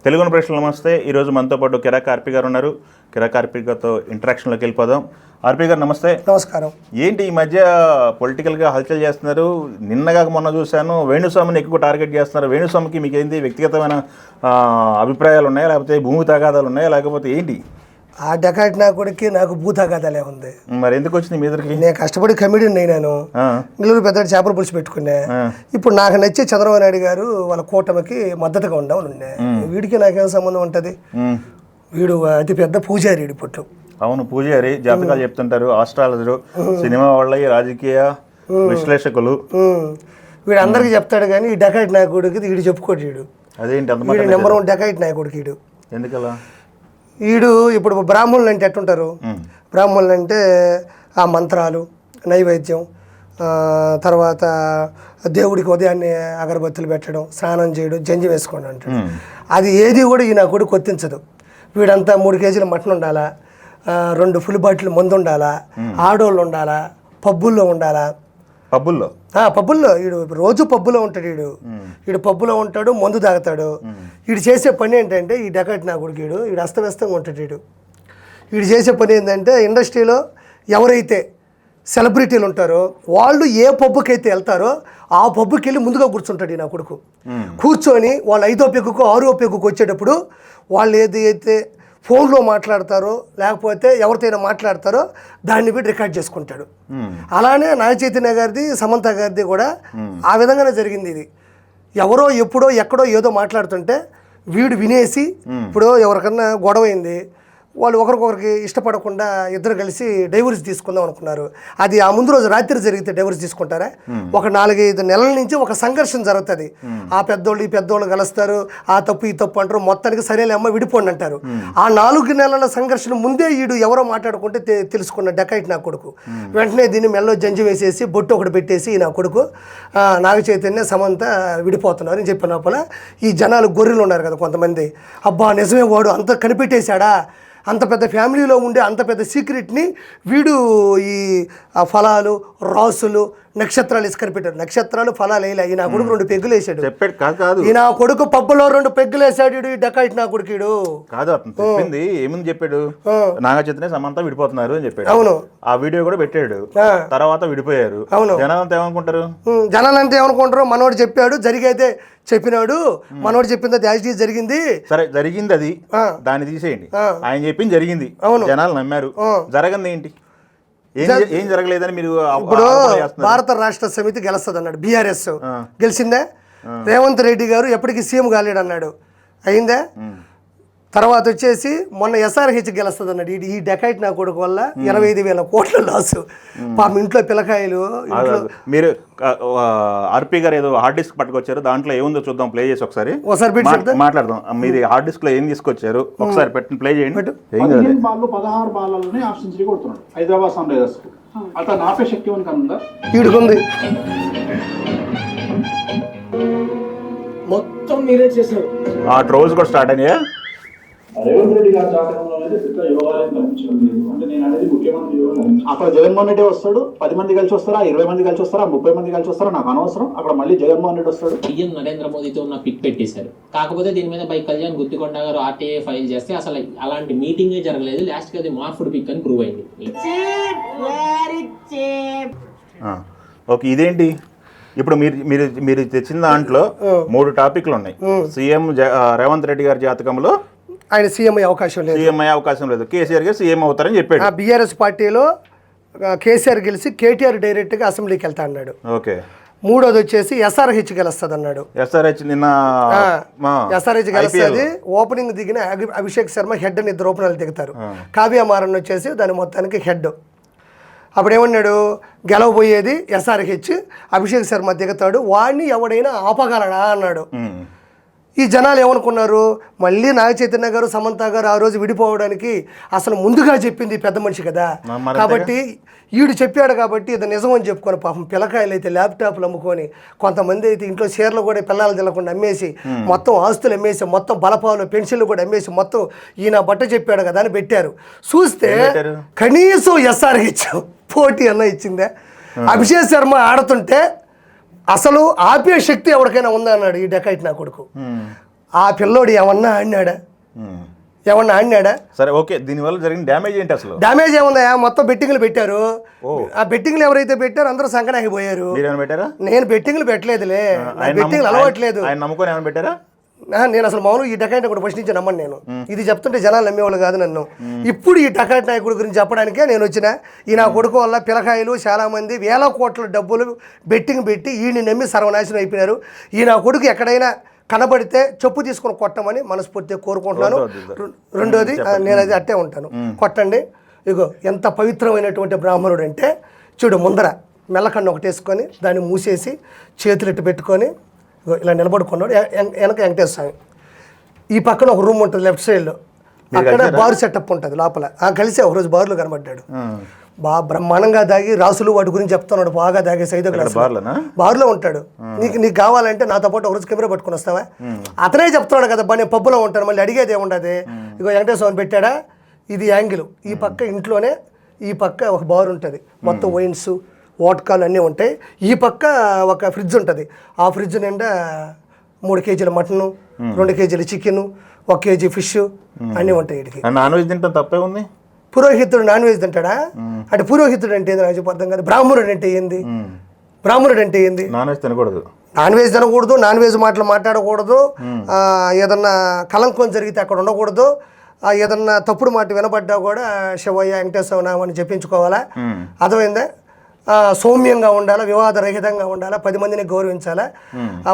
తెలుగుని ప్రశ్నలు నమస్తే. ఈరోజు మనతో పాటు కిరాక్ ఆర్పి గారు ఉన్నారు. కిరాక్ ఆర్పి గారితో ఇంటరాక్షన్లోకి వెళ్ళిపోదాం. ఆర్పి గారు నమస్తే. నమస్కారం. ఏంటి ఈ మధ్య పొలిటికల్గా హల్చల్ చేస్తున్నారు? నిన్నగా మొన్న చూశాను వేణుస్వామిని ఎక్కువ టార్గెట్ చేస్తున్నారు. వేణుస్వామికి మీకు ఏంటి వ్యక్తిగతమైన అభిప్రాయాలు ఉన్నాయా, లేకపోతే భూమి తగాదాలు ఉన్నాయా, లేకపోతే ఏంటి? ఆ డకాట్ నా కొడుక్కి నాకు భూతాగాదాలే ఉంది. మరి ఎందుకు వచ్చింది మీ దగ్గరికి? నేను కష్టపడి కమిడియన్ అయినాను. నెల్లూరు పెద్ద చేపల పులుసు పెట్టుకున్నా. ఇప్పుడు నాకు నచ్చే చంద్రబాబు నాయుడు గారు వాళ్ళ కూటమికి మద్దతుగా ఉండే వీడికి నాకేం సంబంధం ఉంటుంది? వీడు అతి పెద్ద పూజారి వీడి పుట్టు. అవును, పూజారి. జాతకాలు చెప్తుంటారు, ఆస్ట్రాలజరు, సినిమా వాళ్ళ రాజకీయ విశ్లేషకులు. వీడు అందరికీ చెప్తాడు కానీ ఈ డకాట్ నాయకుడికి వీడు చెప్పుకోడు. వీడు అదేంటి వీడు నెంబర్ 1 డకాట్ నాయకుడికి వీడు. ఎందుకలా? వీడు ఇప్పుడు బ్రాహ్మణులు అంటే ఎట్టుంటారు? బ్రాహ్మణులు అంటే ఆ మంత్రాలు, నైవేద్యం, తర్వాత దేవుడికి ఉదయాన్నే అగరబత్తులు పెట్టడం, స్నానం చేయడం, జంజి వేసుకోండి అంటాడు. అది ఏది కూడా ఈ నా కొడుకు కొత్తించదు. వీడంతా 3 కేజీల మటన్ ఉండాలా, 2 ఫుల్ బాటిల్ మందు ఉండాలా, ఆడోళ్ళు ఉండాలా, పబ్బుల్లో ఉండాలా. పబ్బుల్లో వీడు రోజు పబ్బులో ఉంటాడు. వీడు పబ్బులో ఉంటాడు, మందు తాగుతాడు. వీడు చేసే పని ఏంటంటే ఈ డకాట్ నా కొడుకు వీడు అస్తవ్యస్తంగా ఉంటాడు. వీడు చేసే పని ఏంటంటే ఇండస్ట్రీలో ఎవరైతే సెలబ్రిటీలు ఉంటారో వాళ్ళు ఏ పబ్బుకి అయితే వెళ్తారో ఆ పబ్బుకి వెళ్ళి ముందుగా కూర్చుంటాడు ఈ నా కొడుకు. కూర్చొని వాళ్ళు 5వ పెగ్గుకు 6వ పెగ్గుకు వచ్చేటప్పుడు వాళ్ళు ఏదైతే ఫోన్లో మాట్లాడతారో లేకపోతే ఎవరితోనైనా మాట్లాడతారో దాన్ని వీడు రికార్డ్ చేసుకుంటాడు. అలానే నాగ చైతన్య గారిది, సమంత గారిది కూడా ఆ విధంగానే జరిగింది. ఇది ఎవరో ఎప్పుడో ఎక్కడో ఏదో మాట్లాడుతుంటే వీడు వినేసి, ఇప్పుడు ఎవరికన్నా గొడవ అయింది, వాళ్ళు ఒకరికొకరికి ఇష్టపడకుండా ఇద్దరు కలిసి డైవర్స్ తీసుకుందాం అనుకున్నారు. అది ఆ ముందు రోజు రాత్రి జరిగితే డైవర్స్ తీసుకుంటారా? ఒక 4-5 నెలల నుంచి ఒక సంఘర్షణ జరుగుతుంది. ఆ పెద్దోళ్ళు ఈ పెద్దోళ్ళు కలుస్తారు, ఆ తప్పు ఈ తప్పు అంటారు, మొత్తానికి సరేలే అమ్మ విడిపోండి అంటారు. ఆ 4 నెలల సంఘర్షణ ముందే వీడు ఎవరో మాట్లాడుకుంటే తెలుసుకున్న డకాయిట్ నా కొడుకు. వెంటనే దీన్ని మెల్లో జంజి వేసేసి బొట్టు ఒకటి పెట్టేసి నా కొడుకు నాగ చైతన్య సమంత విడిపోతున్నారు అని చెప్పినప్పుడు ఈ జనాలు గొర్రెలు ఉన్నారు కదా కొంతమంది, అబ్బా నిజమే వాడు అంత కనిపెట్టేశాడా, అంత పెద్ద ఫ్యామిలీలో ఉండే అంత పెద్ద సీక్రెట్ని వీడు ఈ ఫలాలు, రాసులు, నక్షత్రాలు ఇసుకని పెట్టాడు. నక్షత్రాలు ఫలాలు వేయలే. ఈ నా కొడుకు 2 పెగ్గులు వేసాడు. ఈ నా కొడుకు పబ్బులో 2 పెగ్గులు వేసాడు. ఈ డకాయిట్ నా కొడుకుడు కాదు. అతను చెప్పింది ఏముంది చెప్పాడు? నాగ చైతన్య సమంత విడిపోతున్నారు అని చెప్పాడు. అవును, ఆ వీడియో కూడా పెట్టాడు. తర్వాత విడిపోయారు. అవును. జనాలంతా ఏమనుకుంటారు? జనాలంతా ఏమనుకుంటారు? మనోడు చెప్పాడు, జరిగైతే చెప్పినాడు, మనోడు చెప్పింది అది యాజిటీ జరిగింది. సరే, జరిగింది అది, దాన్ని తీసేయండి. ఆయన చెప్పింది జరిగింది, జనాలు నమ్మారు. జరగంది ఏంటి? ఏం జరగలేదని మీరు ఇప్పుడు భారత రాష్ట్ర సమితి గెలుస్తుంది అన్నాడు. బీఆర్ఎస్ గెలిచిందే. రేవంత్ రెడ్డి గారు ఎప్పటికీ సీఎం కాలేడు అన్నాడు, అయిందే. తర్వాత వచ్చేసి మొన్న SRH గెలుస్తుంది అన్నాడు. ఈ డకాయిట్ నా కొడుకు వల్ల 25,000 కోట్ల లాసు. పాపం ఇంట్లో పిల్లకాయలు. మీరు ఆర్పి గారు ఏదో హార్డ్ డిస్క్ పట్టుకొచ్చారు, దాంట్లో ఏముందో చూద్దాం, ప్లే చేసి ఒకసారి మాట్లాడదాం. మీరు హార్డ్ డిస్క్ లో ఏం తీసుకొచ్చారు ఒకసారి పెట్టి ప్లే చేయండి. 16 బాల్లోనే హాఫ్ సెంచరీ కొడుతున్నాడు హైదరాబాద్ సన్ రైజర్స్. అతను ఆపే శక్తి ఉంది. వీడుకుంది మొత్తం మీరే చేశారు. ఆ ట్రోల్స్ కూడా స్టార్ట్ అయినాయా? రేవంత్ రెడ్డి గారి జాతకంలో అయితే పెద్ద యోగాలయం కనిపించడం లేదు. అంటే నేను అనేది ముఖ్యమంత్రి యోగం. అక్కడ జగన్మోహన్ రెడ్డి వస్తాడు, 10 మంది కలిసి వస్తారా, 20 మంది కలిసి వస్తారా, 30 మంది కలిసి వస్తారా, నాకు అనవసరం. అక్కడ మళ్ళీ జగన్మోహన్ రెడ్డి వస్తాడు. సీఎం నరేంద్ర మోదీతో ఉన్న పిక్ పెట్టేశారు. కాకపోతే దీని మీద బై కళ్యాణ్ గుత్తికొండ గారు RTA ఫైల్ చేస్తే అసలు అలాంటి మీటింగే జరగలేదు. లాస్ట్ కి అది మార్ఫుడ్ పిక్ అని ప్రూవ్ అయింది. ఓకే, ఇదేంటి ఇప్పుడు మీరు తెచ్చిన దాంట్లో 3 టాపిక్లు ఉన్నాయి. సీఎం రేవంత్ రెడ్డి గారి జాతకంలో ఆయన సీఎం అయ్యే అవకాశం లేదు. కేసీఆర్ గారు సీఎం అవుతారని చెప్పాడు. బీఆర్ఎస్ పార్టీలో కేసీఆర్ గెలిచి కేటీఆర్ డైరెక్ట్గా అసెంబ్లీకి వెళ్తా అన్నాడు. ఓకే. 3వది వచ్చేసి SRH గెలుస్తుంది అన్నాడు. SRH గెలుస్తుంది. ఓపెనింగ్ దిగిన అభిషేక్ శర్మ హెడ్ అని 2 ఓపెనర్లు దిగుతారు. కావ్య మారన్ వచ్చేసి దాని మొత్తానికి హెడ్. అప్పుడు ఏమన్నాడు, గెలవబోయేది SRH, అభిషేక్ శర్మ దిగుతాడు, వాడిని ఎవడైనా ఆపగలడా అన్నాడు. ఈ జనాలు ఏమనుకున్నారు, మళ్ళీ నాగ చైతన్య గారు, సమంత గారు ఆ రోజు విడిపోవడానికి అసలు ముందుగా చెప్పింది పెద్ద మనిషి కదా, కాబట్టి ఈడు చెప్పాడు కాబట్టి ఇది నిజం అని చెప్పుకొని పాపం పిల్లకాయలు అయితే ల్యాప్టాప్లు అమ్ముకొని, కొంతమంది అయితే ఇంట్లో షేర్లు కూడా పిల్లలు తినకుండా అమ్మేసి, మొత్తం ఆస్తులు అమ్మేసి, మొత్తం బలపాలు పెన్షన్లు కూడా అమ్మేసి, మొత్తం ఈయన బట్ట చెప్పాడు కదా అని పెట్టారు. చూస్తే కనీసం SRH పోటీ అన్న ఇచ్చిందే. అభిషేక్ శర్మ ఆడుతుంటే అసలు ఆపే శక్తి ఎవరికైనా ఉందా అన్నాడు ఈ డకాయిట్ నా కొడుకు. ఆ పిల్లోడు ఏమన్నా ఆడినాడా? ఏమన్నా ఆడినాడా? సరే ఓకే, దీనివల్ల జరిగిన డ్యామేజ్ ఏంటి అసలు? డ్యామేజ్ ఏముందా? మొత్తం బెట్టింగ్లు పెట్టారు. ఆ బెట్టింగ్లు ఎవరైతే పెట్టారో అందరూ సంకనాగిపోయారు. మీరేమైనా పెట్టారా? నేను బెట్టింగ్లు పెట్టలేదులే, బెట్టింగ్లు అలవాట్లేదు. ఆయన నమ్ముకొని ఏమైనా పెట్టారా? నేను అసలు మామూలు ఈ డకాయిట్ కూడా ఫస్ట్ నుంచి నమ్మను. నేను ఇది చెప్తుంటే జనాలు నమ్మేవాళ్ళు కాదు నన్ను. ఇప్పుడు ఈ డకాయిట్ నాయకుడి గురించి చెప్పడానికే నేను వచ్చిన. ఈ నా కొడుకు వల్ల పిల్లకాయలు చాలామంది వేల కోట్ల డబ్బులు బెట్టింగ్ పెట్టి ఈయన్ని నమ్మి సర్వనాశనం అయిపోయినారు. ఈ నా కొడుకు ఎక్కడైనా కనబడితే చెప్పు తీసుకొని కొట్టమని మనస్ఫూర్తిగా కోరుకుంటున్నాను. రెండోది నేను అది అట్టే ఉంటాను, కొట్టండి. ఇగో ఎంత పవిత్రమైనటువంటి బ్రాహ్మణుడు అంటే చూడు, ముందర మెల్లకన్ను ఒకటి వేసుకొని దాన్ని మూసేసి చేతులు ఇట్టు పెట్టుకొని ఇలా నిలబడుకున్నాడు. వెనక వెంకటేశ్వర స్వామి. ఈ పక్కన ఒక రూమ్ ఉంటుంది లెఫ్ట్ సైడ్లో, అక్కడ బారు సెటప్ ఉంటుంది లోపల. కలిసి ఒకరోజు బారులో కనబడ్డాడు. బాగా బ్రహ్మాండంగా దాగి రాసులు వాటి గురించి చెప్తున్నాడు. బాగా దాగేసి 5వ క్లాస్ బార్లో ఉంటాడు. నీకు కావాలంటే నాతో పాటు ఒకరోజు కెమెరా పట్టుకుని వస్తావా? అతనే చెప్తున్నాడు కదా, నేను పబ్బులో ఉంటాను, మళ్ళీ అడిగేది ఏముండదు. ఇగో వెంకటేశ్వర స్వామి పెట్టాడా, ఇది యాంగిల్. ఈ పక్క ఇంట్లోనే ఈ పక్క ఒక బార్ ఉంటుంది, మొత్తం వైన్స్ వోడ్కాలు అన్నీ ఉంటాయి. ఈ పక్క ఒక ఫ్రిడ్జ్ ఉంటుంది. ఆ ఫ్రిడ్జ్ నిండా 3 కేజీల మటను, 2 కేజీల చికెను, 1 కేజీ ఫిష్ అన్నీ ఉంటాయి. వీడికి నాన్ వెజ్ తింటాం తప్పే ఉంది. పురోహితుడు నాన్ వెజ్ తింటాడా? అంటే పురోహితుడు అంటే ఏంది నాకు అర్థం కాదు. బ్రాహ్మణుడు అంటే ఏంది? బ్రాహ్మణుడు అంటే ఏంది? నాన్ వెజ్ తినకూడదు, నాన్ వెజ్ తినకూడదు, నాన్ వెజ్ మాటలు మాట్లాడకూడదు, ఏదన్నా కలంకం జరిగితే అక్కడ ఉండకూడదు, ఏదన్నా తప్పుడు మాట వినబడ్డా కూడా శివయ్య వెంకటేశ్వర నామని చెప్పించుకోవాలా. అర్థమైందా? సౌమ్యంగా ఉండాలా, వివాదరహితంగా ఉండాలా, 10 మందిని గౌరవించాలా.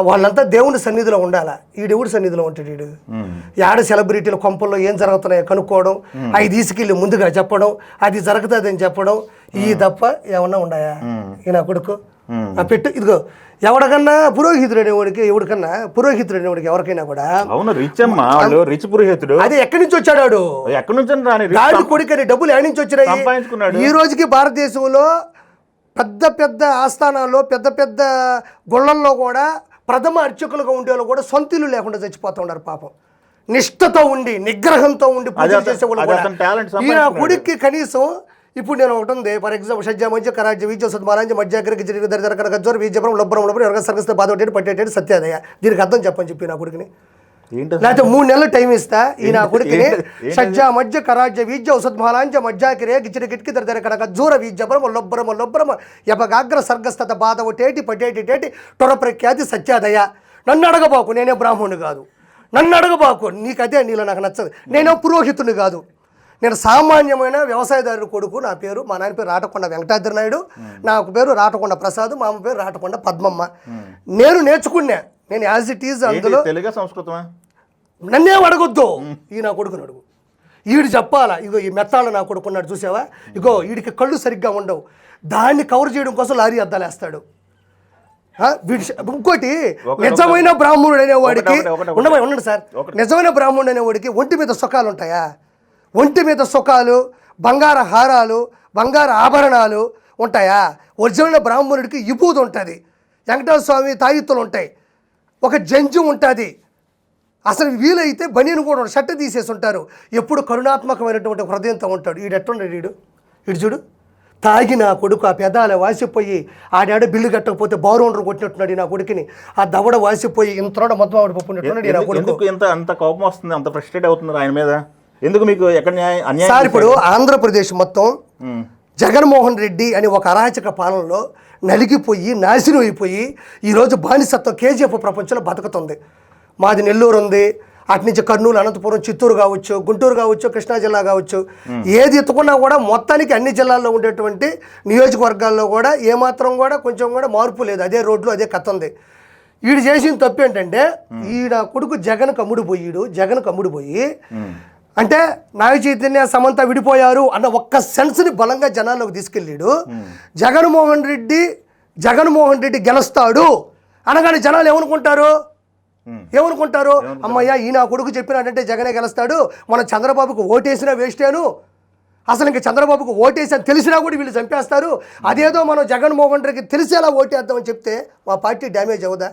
వాళ్ళంతా దేవుని సన్నిధిలో ఉండాలా. ఈ దేవుడి సన్నిధిలో ఉంటాడు వీడు. యాడ సెలబ్రిటీల కొంపల్లో ఏం జరుగుతున్నాయో కనుక్కోవడం, అవి తీసుకెళ్ళి ముందుగా చెప్పడం, అది జరుగుతుందని చెప్పడం, ఈ తప్ప ఏమన్నా ఉన్నాయా? ఈ నా కొడుకు పెట్టు. ఇదిగో ఎవరికన్నా పురోహితుడు అనేవాడికి, ఎవరికన్నా పురోహితుడు అనేవాడికి ఎవరికైనా కూడా రిచ్ పురోహితుడు అదే ఎక్కడి నుంచి వచ్చాడు? ఎక్కడి నుంచి రాజు కొడుకు అనే డబ్బులు ఎక్కడి నుంచి వచ్చినాయి? ఈ రోజుకి భారతదేశంలో పెద్ద పెద్ద ఆస్థానాల్లో, పెద్ద పెద్ద గుళ్ళల్లో కూడా ప్రథమ అర్చకులుగా ఉండేవాళ్ళు కూడా సొంత ఇల్లు లేకుండా చచ్చిపోతూ ఉన్నారు పాపం. నిష్ఠతో ఉండి, నిగ్రహంతో ఉండి పూజలు చేసేవాళ్ళు కూడా. ఈ నా కొడుక్కి కనీసం ఇప్పుడు నేను ఒకటి ఉంది, ఫర్ ఎగ్జాంపుల్ షజ్జా మధ్య కరాజ్య విద్య సద్మారాజ్య మధ్యాగ్రకి జరిగి దరిదరకర గజ్జోరు వీజపురం లొబ్బరం లొబ్బరం ఎవరికైనా సర్గస్తే బాధపడేది పట్టేటట్టు సత్యాదయ. దీనికి అర్థం చెప్పని చెప్పి నా కొడుకుని. లేకపోతే 3 నెలలు టైం ఇస్తా. ఈ నా కొడుకుని షజ్జా మధ్య కరాజ్య వీజ్య సద్మారాజ్య మధ్యాకిరే గిచ్చిరి గిట్కి దరిదరకర గజ్జోర వీజపురం లొబ్బరం లొబ్బరం యపగాగ్ర సర్గస్థత బాధవటేటి పట్టేటి టొర ప్రఖ్యాతి సత్యాదయ. నన్ను అడగబాకు, నేనే బ్రాహ్మణుని కాదు. నన్ను అడగబాకు, నీకదే నీలో నాకు నచ్చదు. నేనే పురోహితుని కాదు, నేను సామాన్యమైన వ్యవసాయదారుడు కొడుకు. నా పేరు, మా నాయన పేరు రాటకొండ వెంకటాద్రి నాయుడు, నాకు పేరు రాటకొండ ప్రసాద్, మా అమ్మ పేరు రాటకొండ పద్మమ్మ. నేను నేర్చుకున్నా, నేను యాజ్ ఇట్ ఈజ్. అందులో తెలుగు సంస్కృతమా? నన్నే అడగొద్దు, ఈ నా కొడుకుని అడుగు. ఈడు చెప్పాలా. ఇగో ఈ మెత్తాళ్ళ నా కొడుకున్నాడు చూసావా, ఇగో వీడికి కళ్ళు సరిగ్గా ఉండవు, దాన్ని కవర్ చేయడం కోసం లారీ అద్దాలు వేస్తాడు. ఇంకోటి, నిజమైన బ్రాహ్మణుడు అనేవాడికి ఉండండి సార్, నిజమైన బ్రాహ్మణుడు అనేవాడికి ఒంటి మీద సుఖాలు ఉంటాయా? ఒంటి మీద సుఖాలు, బంగార హారాలు, బంగార ఆభరణాలు ఉంటాయా? ఒరిజినల్ బ్రాహ్మణుడికి విభూతి ఉంటుంది, వెంకటేశ్వర స్వామి తాయిత్తులు ఉంటాయి, ఒక జంజు ఉంటుంది. అసలు వీలైతే బనీను కూడా షర్ట్ తీసేసి ఉంటారు. ఎప్పుడు కరుణాత్మకమైనటువంటి హృదయంతో ఉంటాడు. ఈడెట్టుండడు ఈడు చూడు, తాగి నా కొడుకు ఆ పెదాల వాసిపోయి ఆడాడ బిల్లు కట్టకపోతే బారోండ్రు కొట్టినట్టున్నాడు నా కొడుకుని. ఆ దవడ వాసిపోయి ఇంత మొత్తం ఆవిడ పప్పున్నట్టున్నాడు నా కొడుకు. అంత కోపం వస్తుంది, అంత ఫ్రస్ట్రేట్ అవుతున్నారు ఆయన మీద. ఎందుకు మీకు ఎక్కడ అన్యాయం? సార్ ఇప్పుడు ఆంధ్రప్రదేశ్ మొత్తం జగన్మోహన్ రెడ్డి అని ఒక అరాచక పాలనలో నలిగిపోయి నాశనం అయిపోయి ఈరోజు బానిసత్వం కేజీఎఫ్ ప్రపంచంలో బతుకుతుంది. మాది నెల్లూరు ఉంది, అటు నుంచి కర్నూలు, అనంతపురం, చిత్తూరు కావచ్చు, గుంటూరు కావచ్చు, కృష్ణా జిల్లా కావచ్చు, ఏది ఎత్తుకున్నా కూడా మొత్తానికి అన్ని జిల్లాల్లో ఉండేటువంటి నియోజకవర్గాల్లో కూడా ఏమాత్రం కూడా కొంచెం కూడా మార్పు లేదు. అదే రోడ్లు, అదే కథ ఉంది. వీడు చేసిన తప్పు ఏంటంటే, ఈడ కొడుకు జగన్ కమ్ముడిపోయి అంటే నాగ చైతన్య సమంత విడిపోయారు అన్న ఒక్క సెన్స్ని బలంగా జనాల్లోకి తీసుకెళ్ళాడు. జగన్మోహన్ రెడ్డి గెలుస్తాడు అనగానే జనాలు ఏమనుకుంటారు? అమ్మయ్య ఈ నా కొడుకు చెప్పినాడంటే జగనే గెలుస్తాడు, మన చంద్రబాబుకు ఓటేసినా వేస్టేను అసలు ఇంకా చంద్రబాబుకు ఓటేసి అని తెలిసినా కూడా వీళ్ళు చంపేస్తారు. అదేదో మనం జగన్మోహన్ రెడ్డికి తెలిసేలా ఓటేద్దామని చెప్తే మా పార్టీ డ్యామేజ్ అవుదా?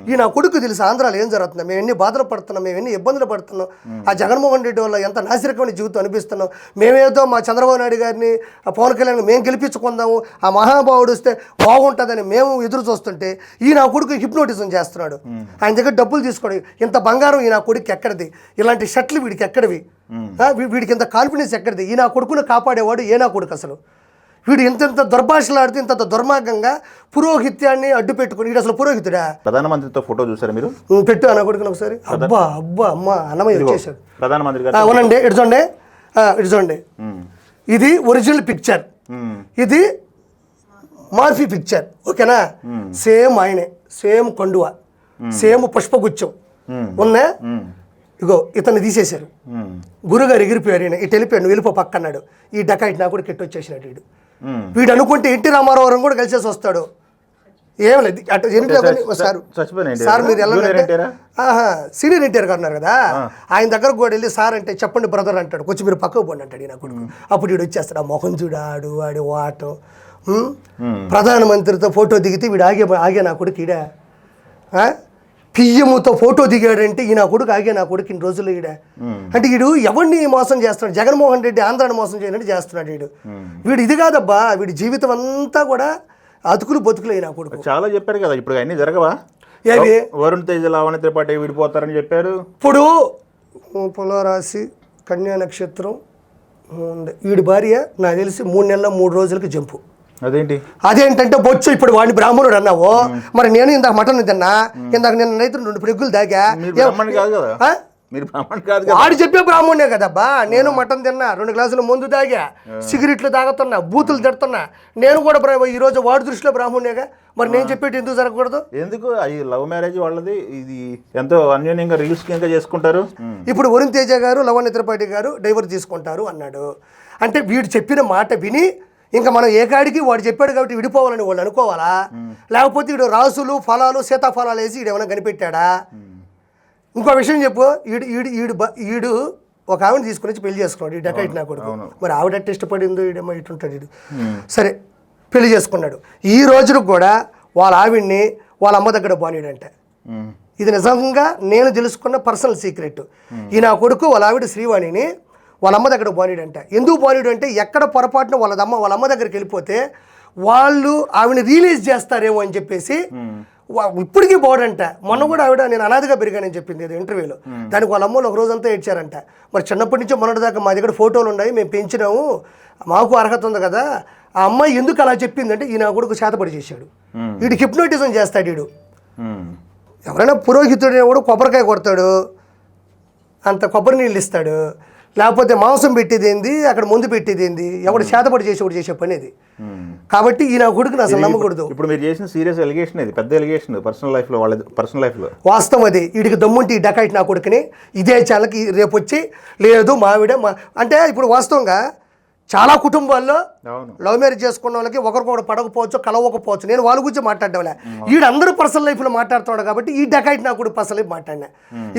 ఈ నా కొడుకు తెలుసు ఆంధ్రాలో ఏం జరుగుతుందో, మేము ఎన్ని బాధలు పడుతున్నాం, మేము ఎన్ని ఇబ్బందులు పడుతున్నాం, ఆ జగన్మోహన్ రెడ్డి వల్ల ఎంత నాసిరకమైన జీవితం అనిపిస్తున్నాం. మేమేదో మా చంద్రబాబు నాయుడు గారిని ఆ పవన్ కళ్యాణ్ మేము గెలిపించుకుందాము, ఆ మహానుభావుడు వస్తే బాగుంటుందని మేము ఎదురు చూస్తుంటే ఈ నా కొడుకు హిప్నోటిజం చేస్తున్నాడు. ఆయన దగ్గర డబ్బులు తీసుకోడు. ఇంత బంగారం ఈ నా కొడుకు ఎక్కడిది? ఇలాంటి షర్ట్లు వీడికి ఎక్కడివి? వీడికి ఇంత కాన్ఫిడెన్స్ ఎక్కడిది? ఈ నా కొడుకును కాపాడేవాడు ఏ నా కొడుకు? అసలు వీడు ఇంత దుర్భాషలాడుతూ ఇంత దుర్మార్గంగా పురోహిత్యాన్ని అడ్డు పెట్టుకుని, వీడు అసలు పురోహితుడా? ప్రధానమంత్రితో ఫోటో చూసారు మీరు? పెట్టు అన్న కొడుకుని ఒకసారి. అబ్బా అబ్బా అమ్మ అన్నమయ్య వచ్చేసాడు. ప్రధానమంత్రి గారు అవునండి, ఇటు చూడండి. ఇది ఒరిజినల్ పిక్చర్, ఇది మార్ఫీ పిక్చర్. ఓకేనా? సేమ్ ఆయనే, సేమ్ కండువా, సేమ్ పుష్పగుచ్చం ఉన్నా. ఇగో ఇతన్ని తీసేశారు, గురుగారు ఎగిరిపోయారు. ఈయన ఇటు వెళ్ళిపోయాడు, నువ్వు వెళ్ళిపో పక్క అన్నాడు. ఈ డకాయిట్ నాకు కూడా కెట్టి వచ్చేసినాడు వీడు. వీడు అనుకుంటే ఎన్టీ రామారావు కూడా కలిసేసి వస్తాడు. ఏం లేదు అటు సార్ మీరు వెళ్ళండి. సీనియర్ ఎన్టీఆర్ గారు ఉన్నారు కదా, ఆయన దగ్గరకు కూడా వెళ్ళి సార్ అంటే చెప్పండి బ్రదర్ అంటాడు, కొంచెం మీరు పక్కకు పోండి అంటాడు నా కొడుకు. అప్పుడు వీడు వచ్చేస్తాడు, ఆ మొహం చూడాడు వాడి వాటం. ప్రధానమంత్రితో ఫోటో దిగితే వీడు ఆగే నా కొడుకు ఈడ. పియ్యముతో ఫోటో దిగాడంటే ఈ నా కొడుకు ఆగే నా కొడుకు ఇన్ని రోజులు ఈడ. అంటే వీడు ఎవరిని మోసం చేస్తున్నాడు? జగన్మోహన్ రెడ్డి ఆంధ్రాని మోసం చేయనట్టు చేస్తున్నాడు వీడు. వీడు ఇది కాదబ్బా, వీడి జీవితం అంతా కూడా అతుకులు బతుకులు అయినా కొడుకు. చాలా చెప్పారు కదా, ఇప్పుడు అన్నీ జరగవా? ఏవి? వరుణ్ తేజ్, లావణ్య త్రిపాఠి విడిపోతారని చెప్పారు. ఇప్పుడు పులరాశి కన్యా నక్షత్రం వీడి భార్య నాకు తెలిసి 3 నెలల 3 రోజులకి జంపు. అదేంటంటే బొచ్చు. ఇప్పుడు వాడిని బ్రాహ్మణుడు అన్నావు, మరి నేను ఇందాక మటన్ తిన్నా, ఇందాక నేను రైతులు 2 పెగ్గులు దాగా. వాడు చెప్పే బ్రాహ్మణే కదబ్బా. నేను మటన్ తిన్నా, 2 గ్లాసులు ముందు తాగా, సిగరెట్లు తాగుతున్నా, బూతులు తిడుతున్నా. నేను కూడా ఈరోజు వాడి దృష్టిలో బ్రాహ్మణేగా. మరి నేను చెప్పేది ఎందుకు జరగకూడదు? ఎందుకు? ఈ లవ్ మ్యారేజ్ వాళ్ళది, ఇది ఎంతో అన్యోన్యంగా రీల్స్ కింద చేసుకుంటారు. ఇప్పుడు వరుణ్ తేజ గారు లవణ్య త్రిపాఠి గారు డైవర్స్ తీసుకుంటారు అన్నాడు. అంటే వీడు చెప్పిన మాట విని ఇంకా మనం ఏ కాడికి వాడు చెప్పాడు కాబట్టి విడిపోవాలని వాళ్ళు అనుకోవాలా? లేకపోతే వీడు రాసులు ఫలాలు సీతాఫలాలు వేసి వీడు ఏమైనా కనిపెట్టాడా? ఇంకో విషయం చెప్పు, ఈడు ఒక ఆవిడ తీసుకుని వచ్చి పెళ్లి చేసుకున్నాడు, ఈ డకాయిట్ నా కొడుకు. మరి ఆవిడట్టు ఇష్టపడిందో ఈడేమో ఇటుంటాడు వీడు. సరే పెళ్లి చేసుకున్నాడు. ఈ రోజుకు కూడా వాళ్ళ ఆవిడ్ని వాళ్ళ అమ్మ దగ్గర బానిడంట. ఇది నిజంగా నేను తెలుసుకున్న పర్సనల్ సీక్రెట్. ఈ నా కొడుకు వాళ్ళ ఆవిడ శ్రీవాణిని వాళ్ళ అమ్మ దగ్గర బానిడంట. ఎందుకు బానిడు అంటే ఎక్కడ పొరపాటున వాళ్ళ అమ్మ దగ్గరికి వెళ్ళిపోతే వాళ్ళు ఆవిడని రిలీజ్ చేస్తారేమో అని చెప్పేసి ఇప్పటికీ పోడంట. మొన్న కూడా ఆవిడ నేను అనాథగా పెరిగానని చెప్పింది ఏదో ఇంటర్వ్యూలో. దానికి వాళ్ళ అమ్మలు ఒక రోజంతా ఏడ్చారంట. మరి చిన్నప్పటి నుంచి మొన్నటిదాకా మా దగ్గర ఫోటోలు ఉన్నాయి, మేము పెంచినాము, మాకు అర్హత ఉంది కదా. ఆ అమ్మాయి ఎందుకు అలా చెప్పిందంటే ఈ నా కొడుకు చేతపడి చేశాడు. వీడు హిప్నోటిజం చేస్తాడు. వీడు ఎవరైనా పురోహితుడు కూడా కొబ్బరికాయ కొడతాడు, అంత కొబ్బరి నీళ్ళు ఇస్తాడు, లేకపోతే మాంసం పెట్టేది ఏంది, అక్కడ ముందు పెట్టేది ఏంది, ఎవడు చేతపడి చేసేవాడు చేసే పని అది. కాబట్టి ఈ నా కొడుకుని అసలు నమ్మకూడదు. ఇప్పుడు మీరు చేసిన సీరియస్ ఎలిగేషన్, ఇది పెద్ద ఎలిగేషన్ పర్సనల్ లైఫ్లో, వాళ్ళ పర్సనల్ లైఫ్లో వాస్తవం అది. వీడికి దమ్ముంటే ఈ డకాయిట్ నా కొడుకుని ఇదే చాలకి రేపు వచ్చి లేదు మావిడ అంటే ఇప్పుడు వాస్తవంగా చాలా కుటుంబాల్లో లవ్ మ్యారేజ్ చేసుకున్న వాళ్ళకి ఒకరికొకరు పడకపోవచ్చు, కలవకపోవచ్చు. నేను వాళ్ళ గురించి మాట్లాడడంలే, వీడందరూ పర్సనల్ లైఫ్లో మాట్లాడుతున్నాడు కాబట్టి ఈ డకాయిట్ నాకు కూడా పర్సనల్ లైఫ్ మాట్లాడినా.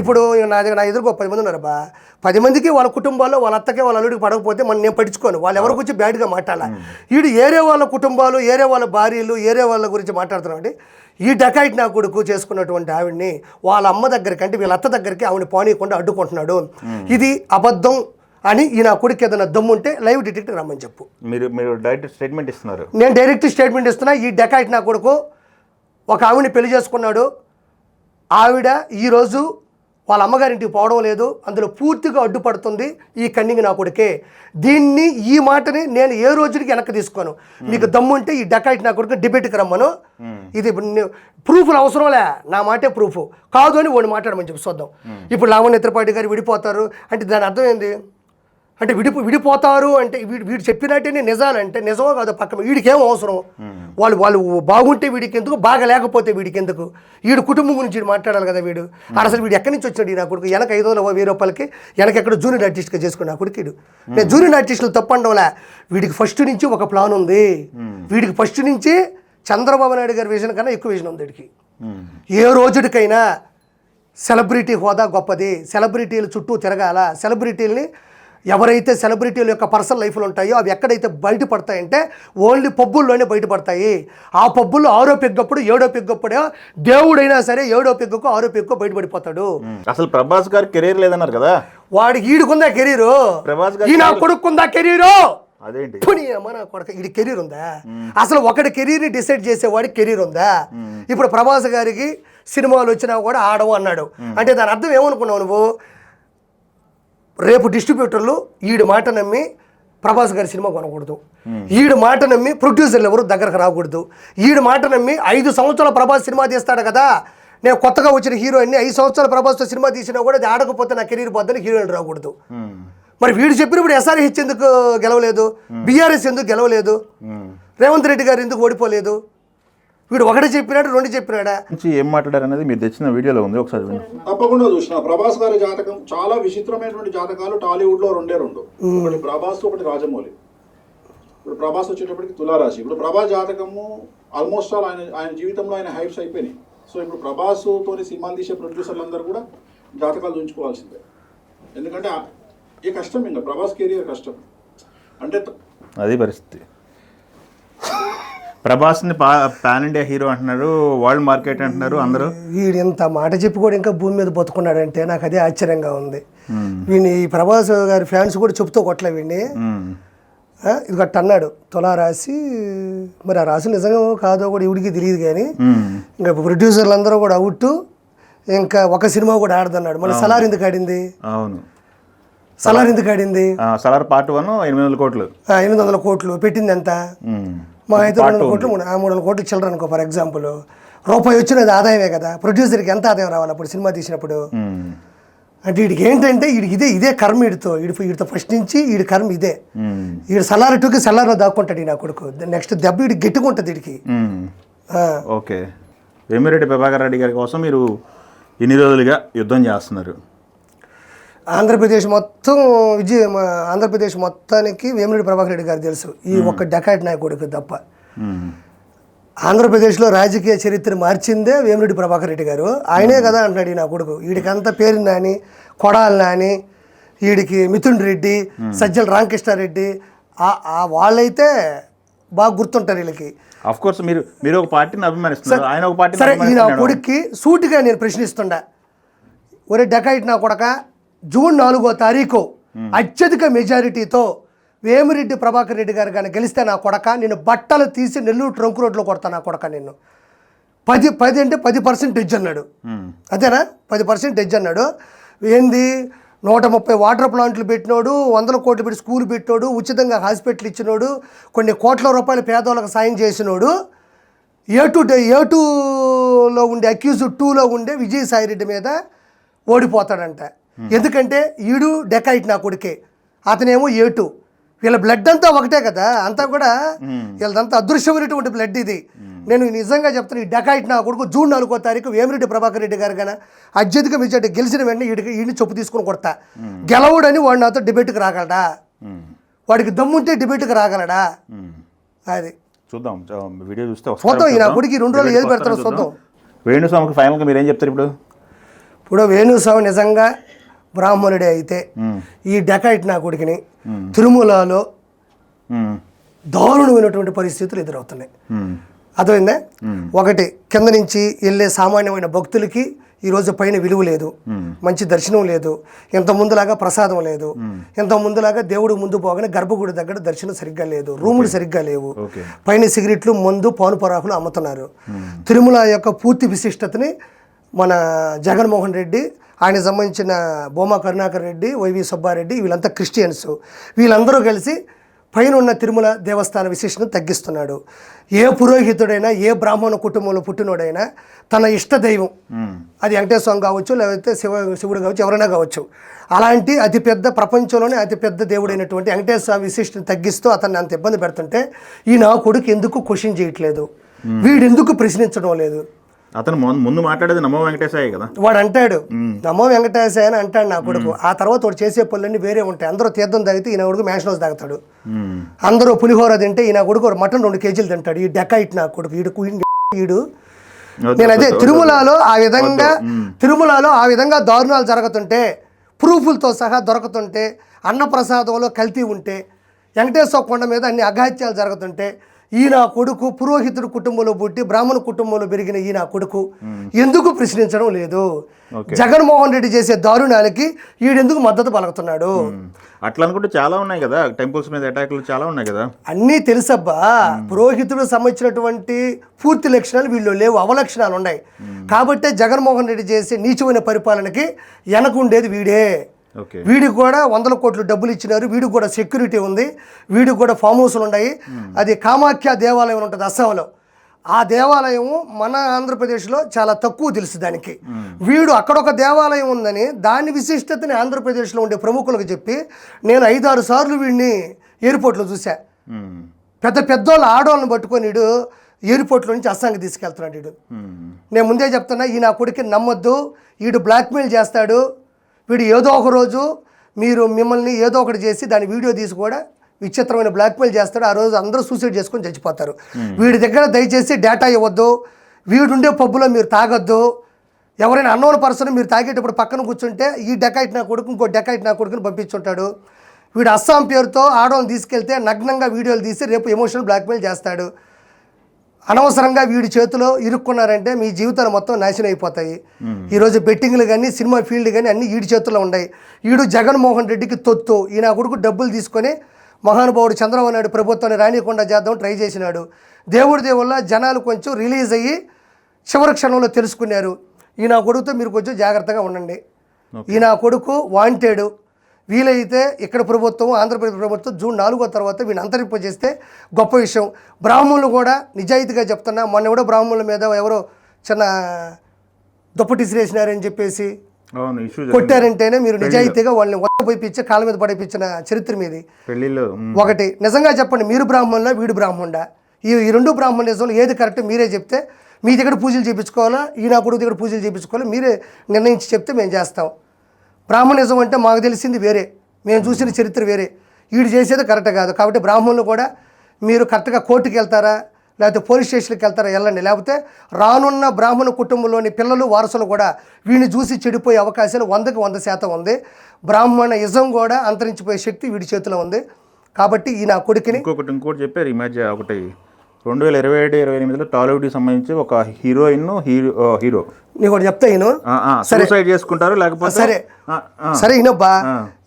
ఇప్పుడు నా ఎదురుగా 10 మంది ఉన్నారు బా, 10 మందికి వాళ్ళ కుటుంబాల్లో వాళ్ళ అత్తకే వాళ్ళ అల్లుడికి పడకపోతే మనం నేను పట్టించుకోను, వాళ్ళు ఎవరి గురించి బ్యాడ్గా మాట్లాడాలి. వీడు ఏరే వాళ్ళ కుటుంబాలు, ఏరే వాళ్ళ భార్యలు, ఏరే వాళ్ళ గురించి మాట్లాడుతున్నాడు. అంటే ఈ డకాయిట్ నా కొడుకు చేసుకున్నటువంటి ఆవిడ్ని వాళ్ళ అమ్మ దగ్గరికి అంటే వీళ్ళ అత్త దగ్గరికి ఆవిడని పోనీయకుండా అడ్డుకుంటున్నాడు. ఇది అబద్ధం అని ఈ నా కొడుకు ఏదైనా దమ్ముంటే లైవ్ డిటెక్టర్ రమ్మని చెప్పు. మీరు డైరెక్ట్ స్టేట్మెంట్ ఇస్తున్నారు. నేను డైరెక్ట్ స్టేట్మెంట్ ఇస్తున్నా. ఈ డకాయిట్ నా కొడుకు ఒక ఆవిడని పెళ్లి చేసుకున్నాడు. ఆవిడ ఈరోజు వాళ్ళ అమ్మగారింటికి పోవడం లేదు, అందులో పూర్తిగా అడ్డుపడుతుంది ఈ కన్నింగ్ నా కొడుకే. దీన్ని ఈ మాటని నేను ఏ రోజుకి వెనక్కి తీసుకోను. మీకు దమ్ముంటే ఈ డకాయిట్ నా కొడుకు డిబేట్కి రమ్మను. ఇది ప్రూఫ్లు అవసరంలే, నా మాటే ప్రూఫ్ కాదు అని వాడిని మాట్లాడమని చెప్పి చూద్దాం. ఇప్పుడు లావణ్య త్రిపాఠి గారు విడిపోతారు అంటే దాని అర్థం ఏంది? అంటే విడిపోతారు అంటే వీడు చెప్పినట్టే నిజాలంటే నిజమో కాదో పక్కన వీడికి ఏం అవసరం? వాళ్ళు బాగుంటే వీడికి ఎందుకు, బాగా లేకపోతే వీడికి ఎందుకు? వీడు కుటుంబం గురించి మాట్లాడాలి కదా. వీడు అసలు వీడు ఎక్కడి నుంచి వచ్చాడు? నా కొడుకు వెనక 500,000 రూపాయలకి వెనక ఎక్కడ జూనియర్ ఆర్టిస్ట్గా చేసుకుని నా కొడుకు. నేను జూనియర్ ఆర్టిస్టులు తప్పండంలే, వీడికి ఫస్ట్ నుంచి ఒక ప్లాన్ ఉంది. వీడికి ఫస్ట్ నుంచి చంద్రబాబు నాయుడు గారి విజన్ కన్నా ఎక్కువ విజన్ ఉంది వీడికి. ఏ రోజుడికైనా సెలబ్రిటీ హోదా గొప్పది, సెలబ్రిటీల చుట్టూ తిరగాల, సెలబ్రిటీలని ఎవరైతే సెలబ్రిటీల యొక్క పర్సనల్ లైఫ్లు ఉంటాయో అవి ఎక్కడైతే బయటపడతాయంటే ఓన్లీ పబ్బుల్లోనే బయటపడతాయి. ఆ పబ్బుల్లో 6వ పెగ్గప్పుడు 7వ పెగ్గప్పుడే దేవుడైనా సరే 7వ పెగ్గకు 6వ పెగ్గకు బయటపడిపోతాడు. అసలు ప్రభాస్ గారి కెరీర్ లేదన్నారు కదా, వాడికి ఈడుకుందా కెరీరు, ప్రభాస్ గారు ఈ నా కొడుకుందా కెరీరు, అదేంటి మన కొడుకు ఈడి కెరీర్ ఉందా? అసలు ఒకటి కెరీర్ని డిసైడ్ చేసేవాడి కెరీర్ ఉందా? ఇప్పుడు ప్రభాస్ గారికి సినిమాలు వచ్చినా కూడా ఆడవు అన్నాడు అంటే దాని అర్థం ఏమనుకున్నావు నువ్వు? రేపు డిస్ట్రిబ్యూటర్లు ఈడు మాట నమ్మి ప్రభాస్ గారి సినిమా కొనకూడదు, ఈడు మాట నమ్మి ప్రొడ్యూసర్లు ఎవరు దగ్గరకు రాకూడదు, ఈడు మాట నమ్మి 5 సంవత్సరాల ప్రభాస్ సినిమా తీస్తాడు కదా, నేను కొత్తగా వచ్చిన హీరోయిన్ని 5 సంవత్సరాల ప్రభాస్తో సినిమా తీసినా కూడా అది ఆడకపోతే నా కెరీర్ పోద్దని హీరోయిన్ రాకూడదు. మరి వీడు చెప్పినప్పుడు ఎస్ఆర్హెచ్ ఎందుకు గెలవలేదు, బీఆర్ఎస్ ఎందుకు గెలవలేదు, రేవంత్ రెడ్డి గారు ఎందుకు ఓడిపోలేదు? వీడు ఒకటి చెప్పినాడు 2 చెప్పినాడా? ఏం మాట్లాడారు అనేది మీరు తెచ్చిన వీడియోలో ఉంది, ఒకసారి వినండి. తప్పకుండా చూసిన ప్రభాస్ గారి జాతకం చాలా విచిత్రమైనటువంటి జాతకాలు టాలీవుడ్ లో 2 ఒకటి ప్రభాస్, ఒకటి రాజమౌళి. ఇప్పుడు ప్రభాస్ వచ్చేటప్పటికి తులారాశి. ఇప్పుడు ప్రభాస్ జాతకము ఆల్మోస్ట్ ఆల్ ఆయన జీవితంలో ఆయన హైప్స్ అయిపోయినాయి. సో ఇప్పుడు ప్రభాస్ తోని సినిమాలు తీసే ప్రొడ్యూసర్లు అందరూ కూడా జాతకాలు ఉంచుకోవాల్సిందే. ఎందుకంటే ఏ కష్టం, ఇంకా ప్రభాస్ కెరియర్ కష్టం అంటే అది పరిస్థితి. ప్రభాస్ని పాన్ ఇండియా హీరో అంటున్నారు, వరల్డ్ మార్కెట్ అంటున్నారు అందరూ. వీడు ఎంత మాట చెప్పి కూడా ఇంకా భూమి మీద బతుకున్నాడంటే నాకు అదే ఆశ్చర్యంగా ఉంది. వీడిని ఈ ప్రభాస్ గారి ఫ్యాన్స్ కూడా చెప్తూ కొట్టలే వీడిని. ఇది గట్ట అన్నాడు తులారాశి, మరి ఆ రాశి నిజంగా కాదో కూడా ఇవిడికి తెలియదు కానీ ఇంకా ప్రొడ్యూసర్లు అందరూ కూడా అవుట్, ఇంకా ఒక సినిమా కూడా ఆడదన్నాడు. మళ్ళీ సలార్ ఎందుకు ఆడింది? అవును, సలార్ ఎందుకు ఆడింది? సలార్ పార్ట్ 1 800 కోట్లు, 800 కోట్లు పెట్టింది ఎంత? మా 500 కోట్లు 300 కోట్లు చిల్లర అనుకో ఫర్ ఎగ్జాంపుల్. రూపాయి వచ్చినది ఆదాయమే కదా. ప్రొడ్యూసర్కి ఎంత ఆదాయం రావాలి అప్పుడు సినిమా తీసినప్పుడు? అంటే వీడికి ఏంటంటే వీడికి ఇదే కర్మ, వీడితో ఫస్ట్ నుంచి వీడి కర్మ ఇదే. వీడు సలార్ 2కి సలార్లో దాక్కుంటాడు ఈ నా కొడుకు. నెక్స్ట్ దెబ్బ వీడికి గట్టిగుంటుంది వీడికి. ఓకే, వేమిరెడ్డి ప్రభాకర్ రెడ్డి గారి కోసం మీరు ఇన్ని రోజులుగా యుద్ధం చేస్తున్నారు. ఆంధ్రప్రదేశ్ మొత్తానికి వేమిరెడ్డి ప్రభాకర్ రెడ్డి గారు తెలుసు, ఈ ఒక్క డకాట్ నాయకుడికి తప్ప. ఆంధ్రప్రదేశ్లో రాజకీయ చరిత్ర మార్చిందే వేమిరెడ్డి ప్రభాకర్ రెడ్డి గారు. ఆయనే కదా అంటున్నాడు ఈ నా కొడుకు. వీడికంతా పేరు నాని, కొడాలి నాని, వీడికి మిథున్ రెడ్డి, సజ్జల రామకృష్ణారెడ్డి, వాళ్ళైతే బాగా గుర్తుంటారు వీళ్ళకి. ఆఫ్ కోర్స్ మీరు ఒక పార్టీని అభిమానిస్తున్నారు, ఆయన ఒక పార్టీ. సరే, ఈ నా కొడుక్కి సూటిగా నేను ప్రశ్నిస్తుండా, ఒరే డకాయిట్ నా కొడక, జూన్ 4వ తారీఖు అత్యధిక మెజారిటీతో వేమిరెడ్డి ప్రభాకర్ రెడ్డి గారు కానీ గెలిస్తే నా కొడక నిన్ను బట్టలు తీసి నెల్లూరు ట్రంక్ రోడ్లో కొడతా నా కొడక నిన్ను. 10 అంటే 10% ఎడ్జ్ అన్నాడు, అంతేనా? 10% ఎడ్జ్ అన్నాడు. ఏంది 130 వాటర్ ప్లాంట్లు పెట్టినోడు, 100 కోట్లు పెట్టి స్కూల్ పెట్టినోడు, ఉచితంగా హాస్పిటల్ ఇచ్చినోడు, కొన్ని కోట్ల రూపాయలు పేదవాళ్ళకి సాయం చేసినోడు, A2లో ఉండే అక్యూజ్ 2లో ఉండే విజయసాయిరెడ్డి మీద ఓడిపోతాడంట. ఎందుకంటే ఈడు డెకాయిట్ నా కొడుకే, అతనేమో A2. వీళ్ళ బ్లడ్ అంతా ఒకటే కదా, అంతా కూడా వీళ్ళదంతా అదృశ్యమైనటువంటి బ్లడ్ ఇది. నేను నిజంగా చెప్తాను, ఈ డెకాయిట్ నా కొడుకు జూన్ 4వ తారీఖు వేమిరెడ్డి ప్రభాకర్ రెడ్డి గారు కానీ అత్యధిక మెజార్టీ గెలిచిన వెంటనే వీడిని చెప్పు తీసుకుని కొడతా. గెలవడని వాడు నాతో డిబేట్కి రాగలడా? వాడికి దమ్ముంటే డిబేట్కి రాగలడా? అది చూద్దాం, వీడియో చూస్తే చూద్దాం. ఈ నా కొడుకు 2 రోజులు ఏది పెడతారో చూద్దాం. వేణుస్వామికి ఫైనల్గా మీరు ఏం చెప్తారు ఇప్పుడు వేణుస్వామి నిజంగా బ్రాహ్మణుడే అయితే ఈ డెకాయిట్ నా కొడుకుని తిరుమలలో దారుణమైనటువంటి పరిస్థితులు ఎదురవుతున్నాయి. అర్థమైందా? ఒకటి, కింద నుంచి వెళ్ళే సామాన్యమైన భక్తులకి ఈరోజు పైన విలువ లేదు, మంచి దర్శనం లేదు, ఇంత ముందులాగా ప్రసాదం లేదు, ఇంత ముందులాగా దేవుడు ముందు పోగానే గర్భగుడి దగ్గర దర్శనం సరిగ్గా లేదు, రూములు సరిగ్గా లేవు, పైన సిగరెట్లు, మందు, పాను పరాకులు అమ్ముతున్నారు. తిరుమల యొక్క పూర్తి విశిష్టతని మన జగన్మోహన్ రెడ్డి, ఆయన సంబంధించిన బొమ్మ కరుణాకర్ రెడ్డి, వైవి సుబ్బారెడ్డి, వీళ్ళంతా క్రిస్టియన్స్, వీళ్ళందరూ కలిసి పైన ఉన్న తిరుమల దేవస్థాన విశేషను తగ్గిస్తున్నాడు. ఏ పురోహితుడైనా, ఏ బ్రాహ్మణ కుటుంబంలో పుట్టినోడైనా తన ఇష్టదైవం, అది వెంకటేశ్వర స్వామి కావచ్చు, లేకపోతే శివుడు కావచ్చు, ఎవరైనా కావచ్చు, అలాంటి అతిపెద్ద ప్రపంచంలోనే అతిపెద్ద దేవుడైనటువంటి వెంకటేశ్వర స్వామి విశిష్టను తగ్గిస్తూ అతన్ని అంత ఇబ్బంది పెడుతుంటే ఈ నా కొడుకు ఎందుకు క్వశ్చన్ చేయట్లేదు, వీడెందుకు ప్రశ్నించడం లేదు? అతను ముందు మాట్లాడేది నమో వెంకటేశాయ కదా. వాడు అంటాడు నమో వెంకటేశాయ అని అంటాడు నా కొడుకు. ఆ తర్వాత వాడు చేసే పనులన్నీ వేరే ఉంటాయి. అందరూ తీర్థం తాగితే ఈయన కొడుకు మ్యాష్ హౌస్ తాగుతాడు, అందరూ పులిహోర తింటే ఈయన కొడుకు మటన్ 2 కేజీలు తింటాడు. ఈ డెకాయిట్ నా కొడుకు ఈడు. నేను అదే తిరుమలలో ఆ విధంగా దారుణాలు జరుగుతుంటే, ప్రూఫ్లతో సహా దొరుకుతుంటే అన్నప్రసాదంలో కల్తీ ఉంటే, వెంకటేశ్వర కొండ మీద అన్ని అఘాయిత్యాలు జరుగుతుంటే, ఈ నా కొడుకు పురోహితుడు కుటుంబంలో పుట్టి బ్రాహ్మణ కుటుంబంలో పెరిగిన ఈ నా కొడుకు ఎందుకు ప్రశ్నించడం లేదు? జగన్మోహన్ రెడ్డి చేసే దారుణాలకి ఈడెందుకు మద్దతు పలుకుతున్నాడు? అట్లా అనుకుంటే చాలా ఉన్నాయి కదా, టెంపుల్స్ మీద అటాక్లు చాలా ఉన్నాయి కదా. అన్నీ తెలుసబ్బా. పురోహితుడు సంబంధించినటువంటి పూర్తి లక్షణాలు వీళ్ళు లేవు, అవలక్షణాలు ఉన్నాయి. కాబట్టే జగన్మోహన్ రెడ్డి చేసే నీచమైన పరిపాలనకి వెనకుండేది వీడే. వీడికి కూడా 100 కోట్లు డబ్బులు ఇచ్చినారు, వీడికి కూడా సెక్యూరిటీ ఉంది, వీడికి కూడా ఫామ్ హౌస్లు ఉన్నాయి. అది కామాఖ్య దేవాలయం ఉంటుంది అస్సాంలో. ఆ దేవాలయం మన ఆంధ్రప్రదేశ్లో చాలా తక్కువ తెలుసు దానికి. వీడు అక్కడొక దేవాలయం ఉందని దాని విశిష్టతని ఆంధ్రప్రదేశ్లో ఉండే ప్రముఖులకు చెప్పి నేను 5-6 సార్లు వీడిని ఎయిర్పోర్ట్లో చూసా. పెద్ద పెద్దోళ్ళు ఆడవాళ్ళని పట్టుకొని వీడు ఎయిర్పోర్ట్లో నుంచి అస్సాంకి తీసుకెళ్తున్నాడు. వీడు నేను ముందే చెప్తున్నా, ఈ నా కొడుకుని నమ్మొద్దు, వీడు బ్లాక్మెయిల్ చేస్తాడు. వీడు ఏదో ఒక రోజు మిమ్మల్ని ఏదో ఒకటి చేసి దాని వీడియో తీసి కూడా విచిత్రమైన బ్లాక్మెయిల్ చేస్తాడు. ఆ రోజు అందరూ సూసైడ్ చేసుకొని చచ్చిపోతారు. వీడి దగ్గర దయచేసి డేటా ఇవ్వద్దు, వీడుండే పబ్బులో మీరు తాగొద్దు. ఎవరైనా అన్నోన్ పర్సన్ మీరు తాగేటప్పుడు పక్కన కూర్చుంటే ఈ డెకాయిట్ నా కొడుకు ఇంకో డెకాయిట్ నా కొడుకుని పంపించుంటాడు. వీడు అస్సాం పేరుతో ఆడవాళ్ళని తీసుకెళ్తే నగ్నంగా వీడియోలు తీసి రేపు ఎమోషనల్ బ్లాక్మెయిల్ చేస్తాడు. అనవసరంగా వీడి చేతిలో ఇరుక్కున్నారంటే మీ జీవితాలు మొత్తం నాశనం అయిపోతాయి. ఈరోజు బెట్టింగ్లు కానీ సినిమా ఫీల్డ్ కానీ అన్నీ వీడి చేతుల్లో ఉన్నాయి. వీడు జగన్మోహన్ రెడ్డికి తొత్తు. ఈ నా కొడుకు డబ్బులు తీసుకొని మహానుభావుడు చంద్రబాబు నాయుడు ప్రభుత్వాన్ని రానియకుండా చేద్దాం ట్రై చేసినాడు. దేవుడి వల్ల జనాలు కొంచెం రిలీజ్ అయ్యి చివరి క్షణంలో తెలుసుకున్నారు. ఈ నా కొడుకుతో మీరు కొంచెం జాగ్రత్తగా ఉండండి. ఈ నా కొడుకు వాంటెడ్. వీలైతే ఇక్కడ ప్రభుత్వం ఆంధ్రప్రదేశ్ ప్రభుత్వం June 4 తర్వాత వీళ్ళని అంతరింపజేస్తే గొప్ప విషయం. బ్రాహ్మణులు కూడా నిజాయితీగా చెప్తున్నా, మొన్న ఎవడో బ్రాహ్మణుల మీద ఎవరో చిన్న దుప్పటిసిరేసినారని చెప్పేసి కొట్టారంటేనే మీరు నిజాయితీగా వాళ్ళని పోయిపించి కాళ్ళ మీద పడిపించిన చరిత్ర మీది. ఒకటి నిజంగా చెప్పండి, మీరు బ్రాహ్మణులా వీడు బ్రాహ్మణుడా? ఈ రెండు బ్రాహ్మణిజంలో ఏది కరెక్ట్ మీరే చెప్తే, మీ దగ్గర పూజలు చేయించుకోవాలా ఈ నా కొడుకు దగ్గర పూజలు చేయించుకోవాలా మీరే నిర్ణయించి చెప్తే మేము చేస్తాం. బ్రాహ్మణిజం అంటే మాకు తెలిసింది వేరే, మేము చూసిన చరిత్ర వేరే, వీడు చేసేది కరెక్ట్ కాదు. కాబట్టి బ్రాహ్మణులు కూడా మీరు కరెక్ట్గా కోర్టుకి వెళ్తారా లేకపోతే పోలీస్ స్టేషన్కి వెళ్తారా వెళ్ళండి. లేకపోతే రానున్న బ్రాహ్మణ కుటుంబంలోని పిల్లలు వారసులు కూడా వీడిని చూసి చెడిపోయే అవకాశాలు 100కి 100% ఉంది. బ్రాహ్మణిజం కూడా అంతరించిపోయే శక్తి వీడి చేతిలో ఉంది. కాబట్టి ఈ నా కొడుకుని ఇంకోటి చెప్పారు ఈ మధ్య, ఒకటి 2027-28లో టాలీవుడ్కి సంబంధించి ఒక హీరో నీకు ఒకటి చెప్తా ఈయన సూసైడ్ చేసుకుంటారు లేకపోతే సరే ఈయనబ్బా.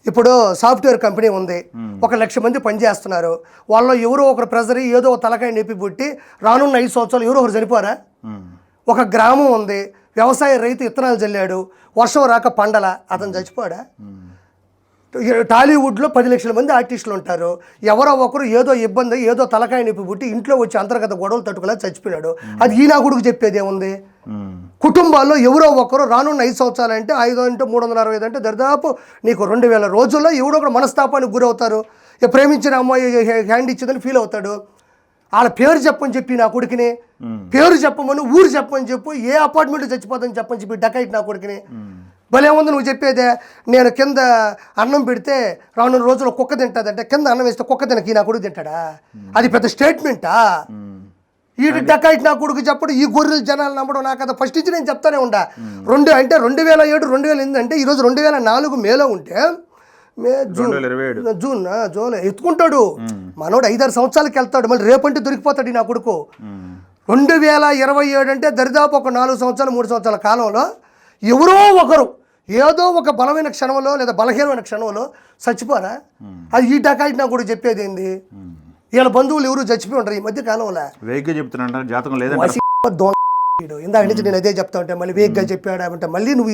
ఇప్పుడు సాఫ్ట్వేర్ కంపెనీ ఉంది, 1,00,000 మంది పనిచేస్తున్నారు. వాళ్ళు ఎవరో ఒకరు ప్రెజర్ ఏదో తలకాయ నొప్పి పుట్టి రానున్న 5 సంవత్సరాలు ఎవరో ఒకరు చనిపోరా? ఒక గ్రామం ఉంది, వ్యవసాయ రైతు ఇత్తనాలు చల్లాడు, వర్షం రాక పండల, అతను చచ్చిపోడా? టాలీవుడ్లో 10 లక్షల మంది ఆర్టిస్టులు ఉంటారు. ఎవరో ఒకరు ఏదో ఇబ్బంది ఏదో తలకాయ నొప్పి పుట్టి ఇంట్లో వచ్చి అంతర్గత గొడవలు తట్టుకోలే చచ్చిపోయాడు. అది ఈ నా కొడుకు చెప్పేది ఏముంది? కుటుంబాల్లో ఎవరో ఒకరు రానున్న 5 సంవత్సరాలు అంటే 5 అంటే 365 అంటే దరిదాపు నీకు 2000 రోజుల్లో ఎవడో ఒకరు మనస్తాపానికి గురవుతారు. ప్రేమించిన అమ్మాయి హ్యాండ్ ఇచ్చిందని ఫీల్ అవుతాడు. వాళ్ళ పేరు చెప్పని చెప్పి నా కొడుకుని, పేరు చెప్పమని ఊరు చెప్పని చెప్పు, ఏ అపార్ట్మెంట్ చచ్చిపోతాని చెప్పని చెప్పి డకైట్ నా కొడుకుని. భలే ఉంది నువ్వు చెప్పేదే. నేను కింద అన్నం పెడితే రానున్న రోజుల్లో కుక్క తింటుందంటే కింద అన్నం వేస్తే కుక్క తినకి నా కొడుకు తింటాడా? అది పెద్ద స్టేట్మెంటా? ఈ డకాయిట్ నా కొడుకు చెప్పడు, ఈ గొర్రెలు జనాలు నమ్మడం నాకు అది ఫస్ట్ నుంచి నేను చెప్తానే ఉండా. 2007 2008 అంటే ఈరోజు 2004 మేలో ఉంటే జూన్ ఎత్తుకుంటాడు మనోడు 5-6 సంవత్సరాలకి వెళ్తాడు. మళ్ళీ రేపంటే దొరికిపోతాడు నా కొడుకు. 2027 అంటే దరిదాపు ఒక 4 సంవత్సరాలు 3 సంవత్సరాల కాలంలో ఎవరో ఒకరు ఏదో ఒక బలమైన క్షణంలో లేదా బలహీనమైన క్షణంలో చచ్చిపోరా? అది ఈ డకాయిట్ నా కొడుకు చెప్పేది ఏంది? వీళ్ళ బంధువులు ఎవరు చచ్చిపోయి ఉంటారు ఈ మధ్య కాలంలో. ఇందాక నుంచి నేను అదే చెప్తా ఉంటే మళ్ళీ వేగ్గా చెప్పాడంటే మళ్ళీ నువ్వు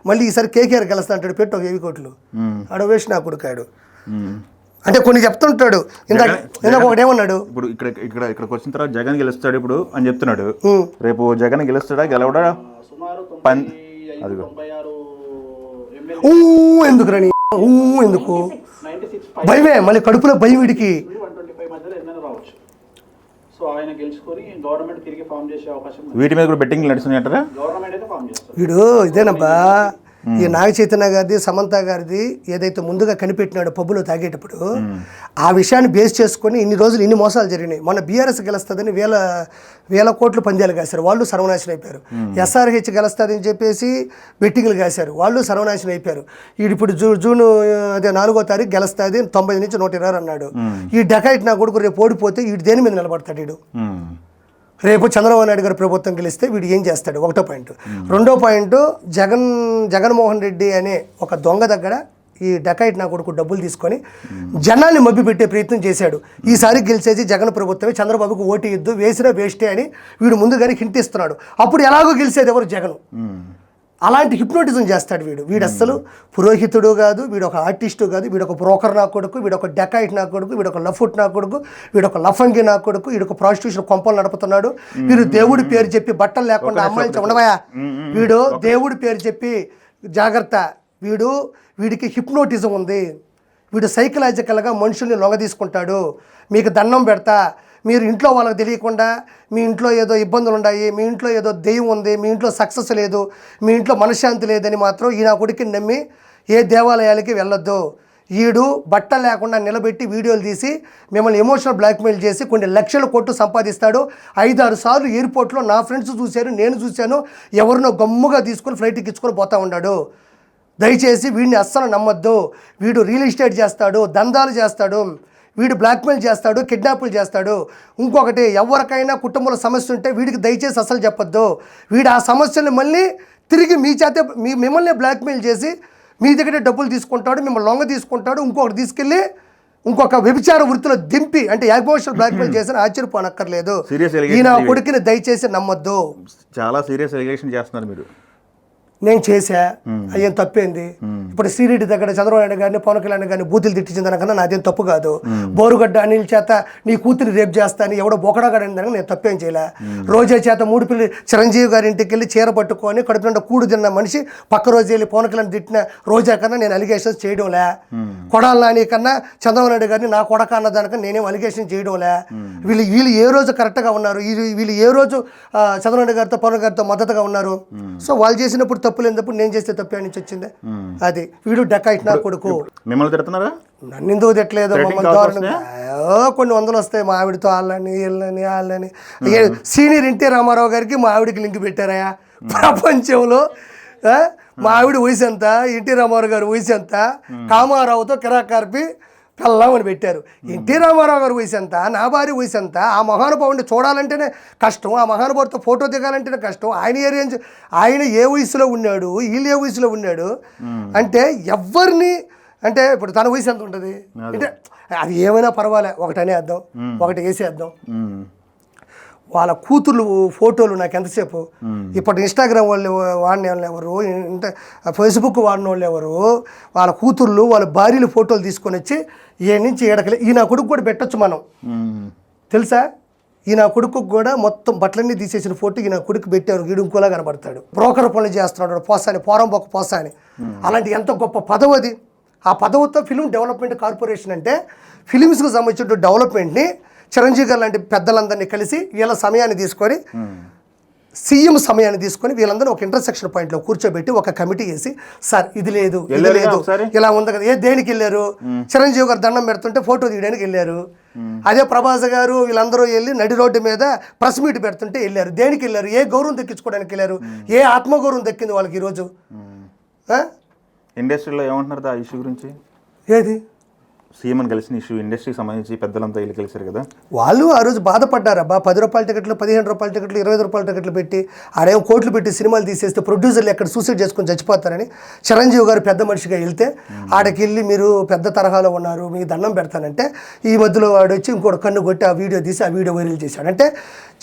మళ్ళీ ఈసారి కేకేఆర్ గెలుస్తా అంటాడు, పెట్టు 1000 కోట్లు అడవేసి నా కొడుకాడు అంటే కొన్ని చెప్తుంటాడు. ఇందాక ఒకటేమన్నాడు, ఇప్పుడు ఇక్కడికి వచ్చిన తర్వాత జగన్ గెలుస్తాడు ఇప్పుడు అని చెప్తున్నాడు. రేపు జగన్ గెలుస్తాడా గెలవడా? ఎందుకు రాని ఎందుకు భయమే, మళ్ళీ కడుపులో భయం వీడికి. వీటి మీద కూడా బెట్టింగ్ నడుస్తున్నాయంటారా? వీడు ఇదేనబ్బా ఈ నాగ చైతన్య గారిది సమంత గారిది ఏదైతే ముందుగా కనిపెట్టినాడో పబ్బులో తాగేటప్పుడు ఆ విషయాన్ని బేస్ చేసుకొని ఇన్ని రోజులు ఇన్ని మోసాలు జరిగినాయి. మన బీఆర్ఎస్ గెలుస్తుందని వేల కోట్లు పందాలు కాశారు, వాళ్ళు సర్వనాశనం అయిపోయారు. ఎస్ఆర్హెచ్ గెలుస్తుందని చెప్పేసి బెట్టింగ్లు కాశారు, వాళ్ళు సర్వనాశనం అయిపోయారు. ఇప్పుడు జూన్ 4వ తారీఖు గెలుస్తుంది 90 నుంచి 120 అన్నాడు. ఈ డెకాయిట్ నా కొడుకు రేపు ఓడిపోతే వీడు దేని మీద నిలబడతాడు? వీడు రేపు చంద్రబాబు నాయుడు గారి ప్రభుత్వం గెలిస్తే వీడు ఏం చేస్తాడు? ఒకటో పాయింట్. రెండో పాయింట్, జగన్మోహన్ రెడ్డి అనే ఒక దొంగ దగ్గర ఈ డకాయిట్ నా కొడుకు డబ్బులు తీసుకొని జనాల్ని మభ్యపెట్టే ప్రయత్నం చేశాడు. ఈసారి గెలిచేసి జగన్ ప్రభుత్వమే, చంద్రబాబుకు ఓటు ఇద్దు, వేసినా వేస్టే అని వీడు ముందుగానే హింట్ ఇస్తున్నాడు. అప్పుడు ఎలాగో గెలిచేది ఎవరు? జగన్. అలాంటి హిప్నోటిజం చేస్తాడు వీడు అస్సలు పురోహితుడు కాదు, వీడు ఒక ఆర్టిస్టు కాదు, వీడు ఒక బ్రోకర్ నా కొడుకు, వీడు ఒక డెకాయిట్ నా కొడుకు, వీడు ఒక లఫుట్ నా కొడుకు, వీడు ఒక లఫంగి నా కొడుకు, వీడు ఒక ప్రాస్టిట్యూషన్ కొంపలు నడుపుతున్నాడు. వీడు దేవుడి పేరు చెప్పి బట్టలు లేకుండా అమ్మాయిలు ఉండవయా, వీడు దేవుడి పేరు చెప్పి జాగ్రత్త, వీడికి హిప్నోటిజం ఉంది, వీడు సైకలాజికల్గా మనుషుల్ని లొంగ తీసుకుంటాడు. మీకు దండం పెడతా, మీరు ఇంట్లో వాళ్ళకి తెలియకుండా మీ ఇంట్లో ఏదో ఇబ్బందులు ఉన్నాయి, మీ ఇంట్లో ఏదో దెయ్యం ఉంది, మీ ఇంట్లో సక్సెస్ లేదు, మీ ఇంట్లో మనశ్శాంతి లేదని మాత్రం ఈ నా కొడుకుని నమ్మి ఏ దేవాలయాలకి వెళ్ళొద్దు. ఈడు బట్ట లేకుండా నిలబెట్టి వీడియోలు తీసి మిమ్మల్ని ఎమోషనల్ బ్లాక్మెయిల్ చేసి కొన్ని లక్షల కోట్లు సంపాదిస్తాడు. 5-6 సార్లు ఎయిర్పోర్ట్లో నా ఫ్రెండ్స్ చూశారు, నేను చూశాను, ఎవరినో గమ్ముగా తీసుకొని ఫ్లైట్ ఎక్కించుకొని పోతూ ఉన్నాడు. దయచేసి వీడిని అస్సలు నమ్మొద్దు. వీడు రియల్ ఎస్టేట్ చేస్తాడు, దందాలు చేస్తాడు, వీడు బ్లాక్మెయిల్ చేస్తాడు, కిడ్నాపులు చేస్తాడు. ఇంకొకటి, ఎవరికైనా కుటుంబంలో సమస్య ఉంటే వీడికి దయచేసి అసలు చెప్పొద్దు. వీడు ఆ సమస్యని మళ్ళీ తిరిగి మీ చేతే మిమ్మల్ని బ్లాక్మెయిల్ చేసి మీ దగ్గరే డబ్బులు తీసుకుంటాడు, మిమ్మల్ని లొంగ తీసుకుంటాడు, ఇంకొకటి తీసుకెళ్ళి ఇంకొక వ్యభిచార వృత్తిలో దింపి, అంటే ఎమోషనల్ బ్లాక్మెయిల్ చేసిన ఆశ్చర్యపోనక్కర్లేదు. ఈయన కొడుకుని దయచేసి నమ్మొద్దు. చాలా సీరియస్ ఎలిగేషన్ చేస్తున్నారు మీరు. నేను చేశా, అయ్యేం తప్పేంది? ఇప్పుడు శ్రీరెడ్డి దగ్గర చంద్రబాబు నాయుడు గారిని, పవన్ కళ్యాణ్ గారిని బూతులు తిట్టించిన దానికన్నా నాదేం తప్పు కాదు. బోరుగడ్డ అనిల్ చేత నీ కూతురి రేపు చేస్తాను ఎవడో బొకడాగాడని దానికి నేను తప్పేం చేయలే. రోజా చేత 3 పిల్లలు చిరంజీవి గారి ఇంటికి వెళ్ళి చీర పట్టుకొని కడుపు నిండా కూడు తిన్న మనిషి పక్క రోజు వెళ్ళి పవన్ కళ్యాణ్ తిట్టిన రోజా కన్నా నేను అలిగేషన్స్ చేయడంలే. కొడాల నాని కన్నా చంద్రబాబు నాయుడు గారిని నా కొడక అన్న దానికన్నా నేనేం అలిగేషన్ చేయడంలే. వీళ్ళు ఏ రోజు కరెక్ట్గా ఉన్నారు? వీళ్ళు ఏ రోజు చంద్రబాబు నాయుడు గారితో పవన్ గారితో మద్దతుగా ఉన్నారు? సో వాళ్ళు చేసినప్పుడు తప్పు లేనప్పుడు నేను చేస్తే తప్పే నుంచి వచ్చింది. అది వీడు డకాయిట్ నా కొడుకు. మిమ్మల్ని తిడుతున్నారా? నన్ను ఎందుకు తిట్టలేదు? మమ్మల్ని దారుణంగా కొన్ని వందలు వస్తాయి మా ఆవిడతో, వాళ్ళని. సీనియర్ ఎన్టీ రామారావు గారికి మా ఆవిడకి లింక్ పెట్టారయా ప్రపంచంలో. మా ఆవిడ వయసు ఎంత, ఎన్టీ రామారావు గారి వయసు ఎంత, కామారావుతో కిరాకార్పి పెళ్ళామని పెట్టారు. ఎన్టీ రామారావు గారి వయసు ఎంత, నా భార్య వయసు ఎంత, ఆ మహానుభావుడిని చూడాలంటేనే కష్టం, ఆ మహానుభావుడితో ఫోటో దిగాలంటేనే కష్టం. ఆయన ఏ వయసులో ఉన్నాడు, వీళ్ళు ఏ వయసులో ఉన్నాడు అంటే ఎవరిని, అంటే ఇప్పుడు తన వయసు ఎంత ఉంటుంది అంటే అది ఏమైనా పర్వాలే, ఒకటనే అర్థం, ఒకటి వేసేద్దాం. వాళ్ళ కూతుర్లు ఫోటోలు నాకు ఎంతసేపు, ఇప్పుడు ఇన్స్టాగ్రామ్ వాళ్ళు వాడిన వాళ్ళు ఎవరు, ఫేస్బుక్ వాడిన వాళ్ళు ఎవరు, వాళ్ళ కూతుర్లు వాళ్ళ భార్యలు ఫోటోలు తీసుకొని వచ్చి ఏ నుంచి ఏడకలే. ఈ నా కొడుకు కూడా పెట్టచ్చు మనం, తెలుసా? ఈ నా కొడుకు కూడా మొత్తం బట్టలన్నీ తీసేసిన ఫోటో ఈ నా కొడుకు పెట్టారు. వీడు ఇంకోలా కనబడతాడు, బ్రోకర్ పనులు చేస్తున్నాడు, పోరంబొక్క పోసాని. అలాంటి ఎంత గొప్ప పదవి అది. ఆ పదవితో ఫిల్మ్ డెవలప్మెంట్ కార్పొరేషన్ అంటే ఫిలిమ్స్కి సంబంధించిన డెవలప్మెంట్ని చిరంజీవి గారు లాంటి పెద్దలందరినీ కలిసి వీళ్ళ సమయాన్ని తీసుకొని, సీఎం సమయాన్ని తీసుకొని వీళ్ళందరూ ఒక ఇంటర్సెక్షన్ పాయింట్లో కూర్చోబెట్టి ఒక కమిటీ వేసి, సార్ ఇది లేదు ఇలా ఉంది కదా. దేనికి వెళ్ళారు? చిరంజీవి గారు దండం పెడుతుంటే ఫోటో తీయడానికి వెళ్ళారు. అదే ప్రభాస్ గారు వీళ్ళందరూ వెళ్ళి నడి రోడ్డు మీద ప్రెస్ మీట్ పెడుతుంటే వెళ్ళారు. దేనికి వెళ్ళారు? ఏ గౌరవం దక్కించుకోవడానికి వెళ్ళారు? ఏ ఆత్మగౌరవం దక్కింది వాళ్ళకి ఈరోజు? ఇండస్ట్రీలో ఏమంటున్నారు ఆ ఇష్యూ గురించి? ఏది సీఎం కలిసిన ఇష్యూ, ఇండస్ట్రీకి సంబంధించి పెద్దలంతా వీళ్ళు కలిసారు కదా, వాళ్ళు ఆ రోజు బాధపడ్డారబ్బా. 10 రూపాయల టికెట్లు, 15 రూపాయల టికెట్లు, 20 రూపాయల టికెట్లు పెట్టి ఆడేమో కోట్లు పెట్టి సినిమాలు తీసేస్తే ప్రొడ్యూసర్లు ఎక్కడ సూసైడ్ చేసుకొని చచ్చిపోతారని చిరంజీవి గారు పెద్ద మనిషిగా వెళ్తే ఆడకి వెళ్ళి మీరు పెద్ద తరహాలో ఉన్నారు, మీకు దండం పెడతానంటే ఈ మధ్యలో వాడు వచ్చి ఇంకోటి కన్ను కొట్టి ఆ వీడియో తీసి ఆ వీడియో వైరల్ చేశాడు. అంటే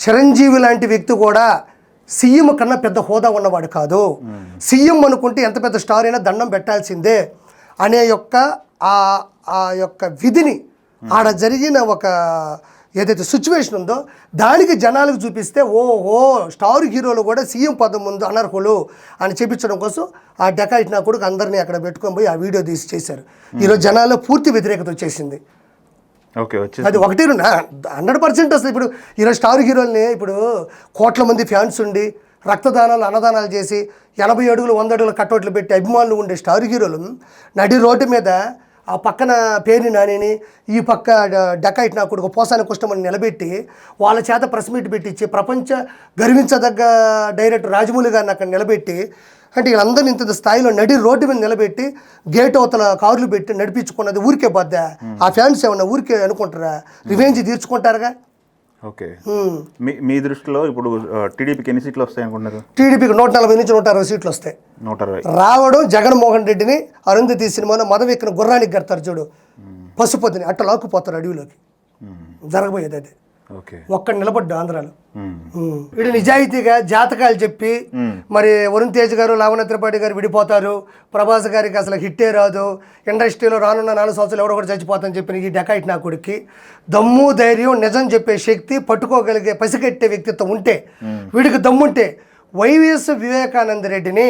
చిరంజీవి లాంటి వ్యక్తి కూడా సీఎం కన్నా పెద్ద హోదా ఉన్నవాడు కాదు. సీఎం అనుకుంటే ఎంత పెద్ద స్టార్ అయినా దండం పెట్టాల్సిందే అనే ఆ యొక్క విధిని ఆడ జరిగిన ఒక ఏదైతే సిచ్యువేషన్ ఉందో దానికి జనాలకు చూపిస్తే ఓహో స్టార్ హీరోలు కూడా సీఎం పదం ముందు అనర్హులు అని చెప్పించడం కోసం ఆ డెకాయిట్ నా కొడుకు అందరినీ అక్కడ పెట్టుకొని పోయి ఆ వీడియో తీసి చేశారు. ఈరోజు జనాల్లో పూర్తి వ్యతిరేకత వచ్చేసింది. అది 100% వస్తుంది. ఇప్పుడు ఈరోజు స్టార్ హీరోల్ని ఇప్పుడు కోట్ల మంది ఫ్యాన్స్ ఉండి రక్తదానాలు అన్నదానాలు చేసి 80 అడుగులు 100 అడుగులు కట్టోట్లు పెట్టి అభిమానులు ఉండే స్టార్ హీరోలు నడి రోడ్డు మీద ఆ పక్కన పేరుని నానిని ఈ పక్క డకాయిట్ నా కొడుకు పోసాని కుష్టమని నిలబెట్టి వాళ్ళ చేత ప్రెస్ మీట్ పెట్టించి ప్రపంచ గర్వించదగ్గ డైరెక్టర్ రాజమౌళి గారిని అక్కడ నిలబెట్టి అంటే వీళ్ళందరినీ ఇంత స్థాయిలో నడి రోడ్డు మీద నిలబెట్టి గేట్ అవతల కార్లు పెట్టి నడిపించుకున్నది ఊరికే బద్దా ఆ ఫ్యాన్స్ ఏమన్నా ఊరికే అనుకుంటారా రివెంజ్ తీర్చుకుంటారుగా ఓకే మీ దృష్టిలో ఇప్పుడు టీడీపీకి ఎన్ని సీట్లు వస్తాయి అనుకుంటున్నారు? టీడీపీకి 140 నుంచి 160 సీట్లు వస్తాయి. 160 రావడం జగన్మోహన్ రెడ్డిని అరుంధతి సినిమాలో మదవెక్కిన గుర్రానికి కడతారు చూడు పశుపతిని అట్ట లాక్కుపోతారు అడవిలోకి. జరగబోయేది అది. ఓకే ఒక్కడ నిలబడ్డా ఆంధ్రాలో. వీడు నిజాయితీగా జాతకాలు చెప్పి మరి వరుణ్ తేజ్ గారు లావణ్య త్రిపాఠి గారు విడిపోతారు, ప్రభాస్ గారికి అసలు హిట్టే రాదు, ఇండస్ట్రీలో రానున్న 4 సంవత్సరాలు ఎవడో కూడా చచ్చిపోతాని చెప్పిన ఈ డకాయిట్ నా కొడుక్కి దమ్ము ధైర్యం నిజం చెప్పే శక్తి పట్టుకోగలిగే పసిగట్టే వ్యక్తిత్వం ఉంటే వీడికి దమ్ముంటే వైఎస్ వివేకానంద రెడ్డిని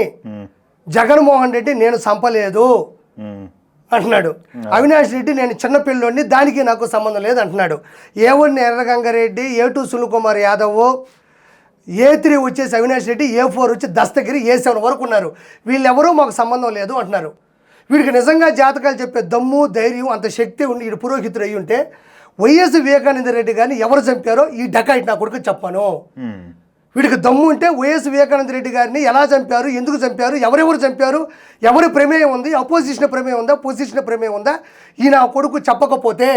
జగన్మోహన్ రెడ్డి నేను చంపలేదు అంటున్నాడు. అవినాష్ రెడ్డి నేను చిన్నపిల్లోడిని దానికి నాకు సంబంధం లేదు అంటున్నాడు. A1 ఎర్రగంగారెడ్డి, A2 Sunil Kumar Yadav, A3 వచ్చేసి అవినాష్ రెడ్డి, A4 వచ్చి దస్తగిరి, A7 వరకు ఉన్నారు. వీళ్ళెవరూ మాకు సంబంధం లేదు అంటున్నారు. వీడికి నిజంగా జాతకాలు చెప్పే దమ్ము ధైర్యం అంత శక్తి ఉండి వీడు పురోహితుడు అయ్యి ఉంటే వైఎస్ వివేకానంద రెడ్డి గారిని ఎవరు చంపారో ఈ డకాయిట్ నా కొడుకు చెప్పాను. వీడికి దమ్ము ఉంటే వైఎస్ వివేకానంద రెడ్డి గారిని ఎలా చంపారు, ఎందుకు చంపారు, ఎవరెవరు చంపారు, ఎవరి ప్రమేయం ఉంది, అపోజిషన్ ప్రమేయం ఉందా, పొజిషన్ ప్రమేయం ఉందా, ఈ నా కొడుకు చెప్పకపోతే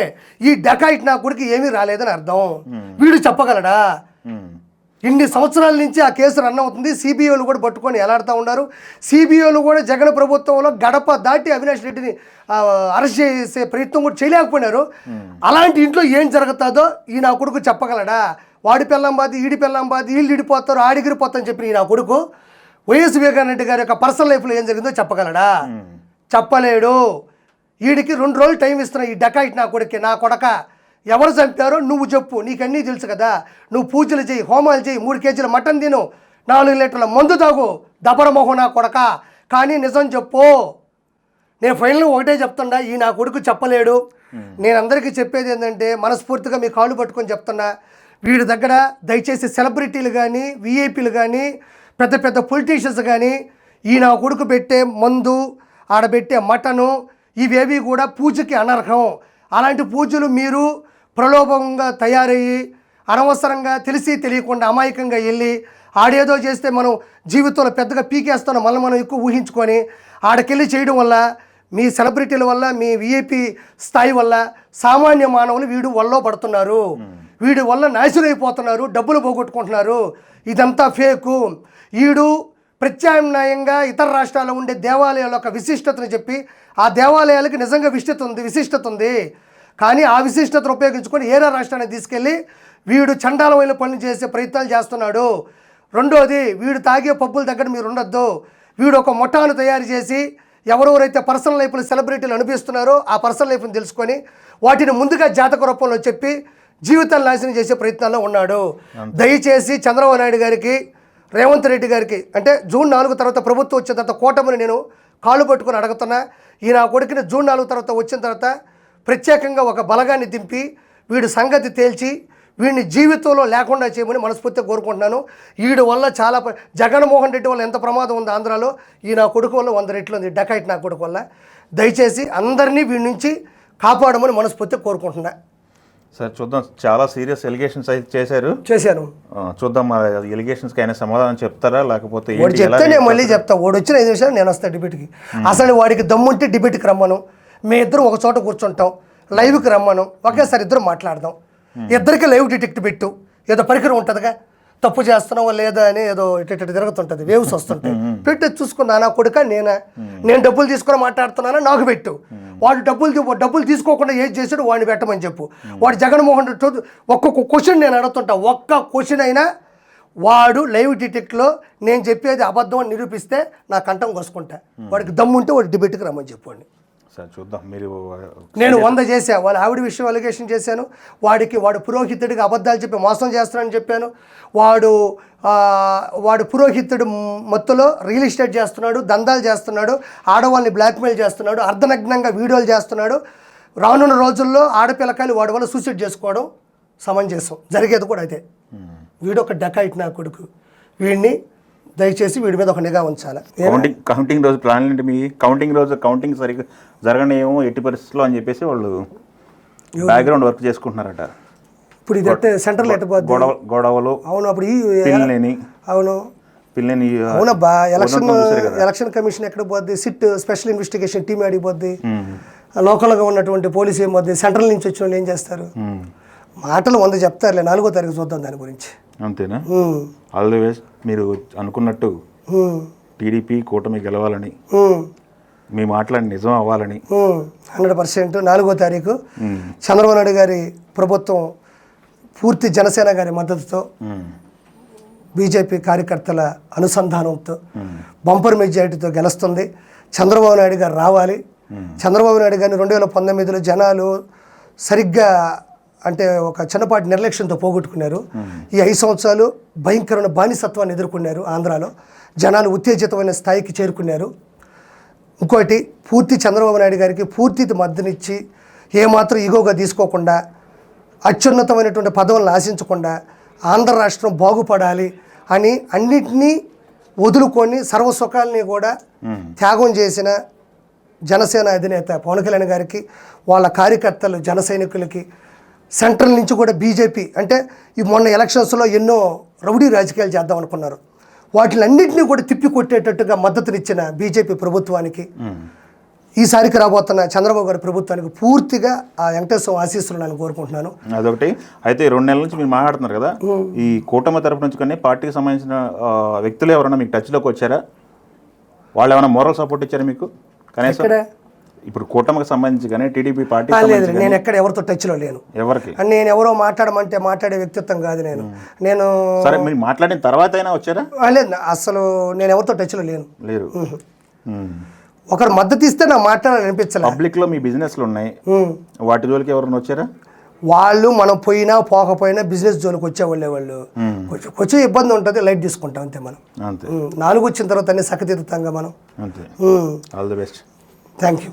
ఈ డకాయిట్ నా కొడుకు ఏమీ రాలేదని అర్థం. వీడు చెప్పగలడా? ఇన్ని సంవత్సరాల నుంచి ఆ కేసు రన్ అవుతుంది. సిబిఐలు కూడా పట్టుకొని ఎలాడుతూ ఉన్నారు. సిబిఐలు కూడా జగన్ ప్రభుత్వంలో గడప దాటి అవినాష్ రెడ్డిని అరెస్ట్ చేసే ప్రయత్నం కూడా చేయలేకపోయినారు. అలాంటి ఇంట్లో ఏం జరుగుతుందో ఈ నా కొడుకు చెప్పగలడా? వాడి పెళ్ళం బాది, ఈడి పెళ్ళం బాది, వీళ్ళు ఇడిపోతారు, ఆడిగిరిపోతారని చెప్పి ఈ నా కొడుకు వైఎస్ వివేకానంద రెడ్డి గారి యొక్క పర్సనల్ లైఫ్లో ఏం జరిగిందో చెప్పగలడా? చెప్పలేడు. వీడికి 2 రోజులు టైం ఇస్తున్నా ఈ డకాయిట్ నా కొడుక్కి. నా కొడక ఎవరు చంపారో నువ్వు చెప్పు, నీకన్నీ తెలుసు కదా, నువ్వు పూజలు చేయి, హోమాలు చేయి, 3 కేజీల మటన్ తిను, 4 లీటర్ల మందు తాగు, దబరమోహం నా కొడక, కానీ నిజం చెప్పు. నేను ఫైనల్ ఒకటే చెప్తున్నా, ఈ నా కొడుకు చెప్పలేడు. నేను అందరికీ చెప్పేది ఏంటంటే మనస్ఫూర్తిగా మీ కాళ్ళు పట్టుకొని చెప్తున్నా, వీడి దగ్గర దయచేసి సెలబ్రిటీలు కానీ, విఐపీలు కానీ, పెద్ద పెద్ద పొలిటీషియన్స్ కానీ ఈ నా కొడుకు పెట్టే మందు, ఆడబెట్టే మటను ఇవేవి కూడా పూజకి అనర్హం. అలాంటి పూజలు మీరు ప్రలోభంగా తయారయ్యి అనవసరంగా తెలిసి తెలియకుండా అమాయకంగా వెళ్ళి ఆడేదో చేస్తే మనం జీవితంలో పెద్దగా పీకేస్తాను మనం ఎక్కువ ఊహించుకొని ఆడకెళ్ళి చేయడం వల్ల మీ సెలబ్రిటీల వల్ల, మీ విఐపి స్థాయి వల్ల సామాన్య మానవులు వీడు వల్ల పడుతున్నారు. వీడి వల్ల నాశనం అయిపోతున్నారు, డబ్బులు పోగొట్టుకుంటున్నారు. ఇదంతా ఫేకు. వీడు ప్రత్యామ్నాయంగా ఇతర రాష్ట్రాల్లో ఉండే దేవాలయాల యొక్క విశిష్టతను చెప్పి ఆ దేవాలయాలకి నిజంగా విశిష్టత ఉంది. కానీ ఆ విశిష్టతను ఉపయోగించుకొని ఏరే రాష్ట్రాన్ని తీసుకెళ్ళి వీడు చండాలమైన పనులు చేసే ప్రయత్నాలు చేస్తున్నాడు. రెండోది, వీడు తాగే పబ్బుల దగ్గర మీరు ఉండొద్దు. వీడు ఒక ముఠాను తయారు చేసి ఎవరెవరైతే పర్సనల్ లైఫ్లో సెలబ్రిటీలు అనిపిస్తున్నారో ఆ పర్సనల్ లైఫ్ని తెలుసుకొని వాటిని ముందుగా జాతక రూపంలో చెప్పి జీవితాన్ని నాశనం చేసే ప్రయత్నాల్లో ఉన్నాడు. దయచేసి చంద్రబాబు నాయుడు గారికి, రేవంత్ రెడ్డి గారికి, అంటే జూన్ 4 తర్వాత ప్రభుత్వం వచ్చిన తర్వాత కూటమిని నేను కాళ్ళు పట్టుకొని అడుగుతున్నా, ఈ నా కొడుకుని జూన్ 4 తర్వాత వచ్చిన తర్వాత ప్రత్యేకంగా ఒక బలగాన్ని దింపి వీడి సంగతి తేల్చి వీడిని జీవితంలో లేకుండా చేయమని మనస్ఫూర్తిగా కోరుకుంటున్నాను. వీడి వల్ల చాలా జగన్మోహన్ రెడ్డి వల్ల ఎంత ప్రమాదం ఉంది ఆంధ్రాలో, ఈ నా కొడుకు వల్ల 100 రెట్లు ఉంది డకాయిట్ నా కొడుకు వల్ల. దయచేసి అందరినీ వీడి నుంచి కాపాడమని మనస్ఫూర్తిగా కోరుకుంటున్నా. సార్ చూద్దాం, చాలా సీరియస్ ఎలిగేషన్స్ అయితే చేశాను. చూద్దాం మరి ఎలిగేషన్స్కి అయినా సమాధానం చెప్తారా లేకపోతే వాడు చెప్తే నేను మళ్ళీ చెప్తా. వాడు వచ్చిన 5 నిమిషాలు నేను వస్తాను డిబేట్కి. అసలు వాడికి దమ్ముంటే డిబేట్కి రమ్మను, మీ ఇద్దరు ఒక చోట కూర్చుంటాం, లైవ్కి రమ్మను, ఒకేసారి ఇద్దరు మాట్లాడదాం. ఇద్దరికి లైవ్ డిటెక్ట్ పెట్టు, ఏదో పరికరం ఉంటుందిగా, తప్పు చేస్తున్నావా లేదా అని ఏదో ఇటు తిరుగుతుంటుంది, వేవ్స్ వస్తుంటాయి, పెట్టి చూసుకున్నా నా కొడుక నేను డబ్బులు తీసుకొని మాట్లాడుతున్నానా నాకు పెట్టు. వాడు డబ్బులు తీసుకోకుండా ఏది చేసాడు వాడిని పెట్టమని చెప్పు. వాడు జగన్మోహన్ రెడ్డి ఒక్కొక్క క్వశ్చన్ నేను అడుగుతుంటా, ఒక్క క్వశ్చన్ అయినా వాడు లైవ్ డిటెక్ట్లో నేను చెప్పేది అబద్ధం అని నిరూపిస్తే నా కంఠం కోసుకుంటా. వాడికి దమ్ముంటే వాడు డిబేట్కి రమ్మని చెప్పండి. సార్ చూద్దాం, మీరు నేను 100 చేశాను. వాళ్ళ ఆవిడ విషయం అలిగేషన్ చేశాను. వాడు పురోహితుడికి అబద్ధాలు చెప్పి మోసం చేస్తున్నాడని చెప్పాను. వాడు పురోహితుడు మొత్తంలో రియల్ ఎస్టేట్ చేస్తున్నాడు, దందాలు చేస్తున్నాడు, ఆడవాళ్ళని బ్లాక్మెయిల్ చేస్తున్నాడు, అర్ధనగ్నంగా వీడియోలు చేస్తున్నాడు. రానున్న రోజుల్లో ఆడపిల్లకాయలు వాడి వల్ల సూసైడ్ చేసుకోవడం సమంజసం, జరిగేది కూడా అయితే. వీడు ఒక డకాయిట్ నా కొడుకు. వీడిని దయచేసి వీడి మీద ఒక నిఘా ఉంచాలి. కౌంటింగ్ రోజు ప్లాన్ ఏంటి మీ? కౌంటింగ్ సరిగ్గా జరగనేమో ఎట్టి పరిస్థితుల్లో అని చెప్పేసి వాళ్ళు బ్యాక్గ్రౌండ్ వర్క్ చేసుకుంటున్నారట. ఇప్పుడు ఇది అంటే సెంట్రల్ ఎట్టపోద్ది గొడవలు. అవును, అప్పుడు అవును పిల్లని అవునబ్బా, ఎలక్షన్ కమిషన్ ఎక్కడ పోద్ది, సిట్ స్పెషల్ ఇన్వెస్టిగేషన్ టీమ్ అడిగిపోద్ది, లోకల్గా ఉన్నటువంటి పోలీసు ఏం పోద్ది, సెంట్రల్ నుంచి వచ్చిన వాళ్ళు ఏం చేస్తారు? మాటలు 100 చెప్తారులే, 4వ తారీఖు చూద్దాం దాని గురించి. అంతేనా? All the best. మీరు అనుకున్నట్టు టీడీపీ కూటమి గెలవాలని, మీ మాటలని నిజం అవ్వాలని 100%. 4వ తారీఖు చంద్రబాబు నాయుడు గారి ప్రభుత్వం పూర్తి జనసేన గారి మద్దతుతో, బీజేపీ కార్యకర్తల అనుసంధానంతో బంపర్ మెజారిటీతో గెలుస్తుంది. చంద్రబాబు నాయుడు గారు రావాలి. చంద్రబాబు నాయుడు గారిని 2019లో జనాలు సరిగ్గా అంటే ఒక చిన్నపాటి నిర్లక్ష్యంతో పోగొట్టుకున్నారు. ఈ 5 సంవత్సరాలు భయంకరమైన బానిసత్వాన్ని ఎదుర్కొన్నారు. ఆంధ్రాలో జనాలు ఉత్తేజితమైన స్థాయికి చేరుకున్నారు. ఇంకోటి, పూర్తి చంద్రబాబు నాయుడు గారికి పూర్తి మద్దతునిచ్చి ఏమాత్రం ఈగోగా తీసుకోకుండా, అత్యున్నతమైనటువంటి పదవులను ఆశించకుండా ఆంధ్ర రాష్ట్రం బాగుపడాలి అని అన్నిటినీ వదులుకొని సర్వసుఖాలని కూడా త్యాగం చేసిన జనసేన అధినేత పవన్ కళ్యాణ్ గారికి, వాళ్ళ కార్యకర్తలు జన సైనికులకి, సెంట్రల్ నుంచి కూడా బీజేపీ అంటే ఈ మొన్న ఎలక్షన్స్లో ఎన్నో రౌడీ రాజకీయాలు చేద్దాం అనుకున్నారు, వాటిలన్నింటినీ కూడా తిప్పి కొట్టేటట్టుగా మద్దతునిచ్చిన బీజేపీ ప్రభుత్వానికి, ఈసారికి రాబోతున్న చంద్రబాబు గారి ప్రభుత్వానికి పూర్తిగా ఆ వెంకటేశ్వర ఆశీస్సులు నేను కోరుకుంటున్నాను. అదొకటి. అయితే 2 నెలల నుంచి మీరు మాట్లాడుతున్నారు కదా, ఈ కూటమి తరపు నుంచి కానీ పార్టీకి సంబంధించిన వ్యక్తులు ఎవరైనా మీకు టచ్లోకి వచ్చారా? వాళ్ళు ఏమైనా మోరల్ సపోర్ట్ ఇచ్చారా మీకు కనీసం? ఇప్పుడు కూటమికి సంబంధించి కానీ టీడీపీ పార్టీ లేదు, నేను ఎక్కడ ఎవరితో టచ్లో లేను. ఎవరికి? నేను ఎవరో మాట్లాడమంటే మాట్లాడే వ్యక్తిత్వం కాదు నేను సరే, మీరు మాట్లాడిన తర్వాత అయినా వచ్చారా? లేదు, అసలు నేను ఎవరితో టచ్లో లేరు. ఒకరు మద్దతు ఇస్తే నాకు మాట్లాడాలని అనిపించలేదు. పబ్లిక్లో మీ బిజినెస్లు ఉన్నాయి, వాటి జోలికి ఎవరైనా వచ్చారా? వాళ్ళు మనం పోయినా పోకపోయినా బిజినెస్ జోలికి వచ్చేవాళ్ళే. వాళ్ళు కొంచెం ఇబ్బంది ఉంటుంది, లైట్ తీసుకుంటాం అంతే. మనం అంతే. 4 వచ్చిన తర్వాత అన్ని సకతీతంగా మనం. అంతే. All the best. Thank you.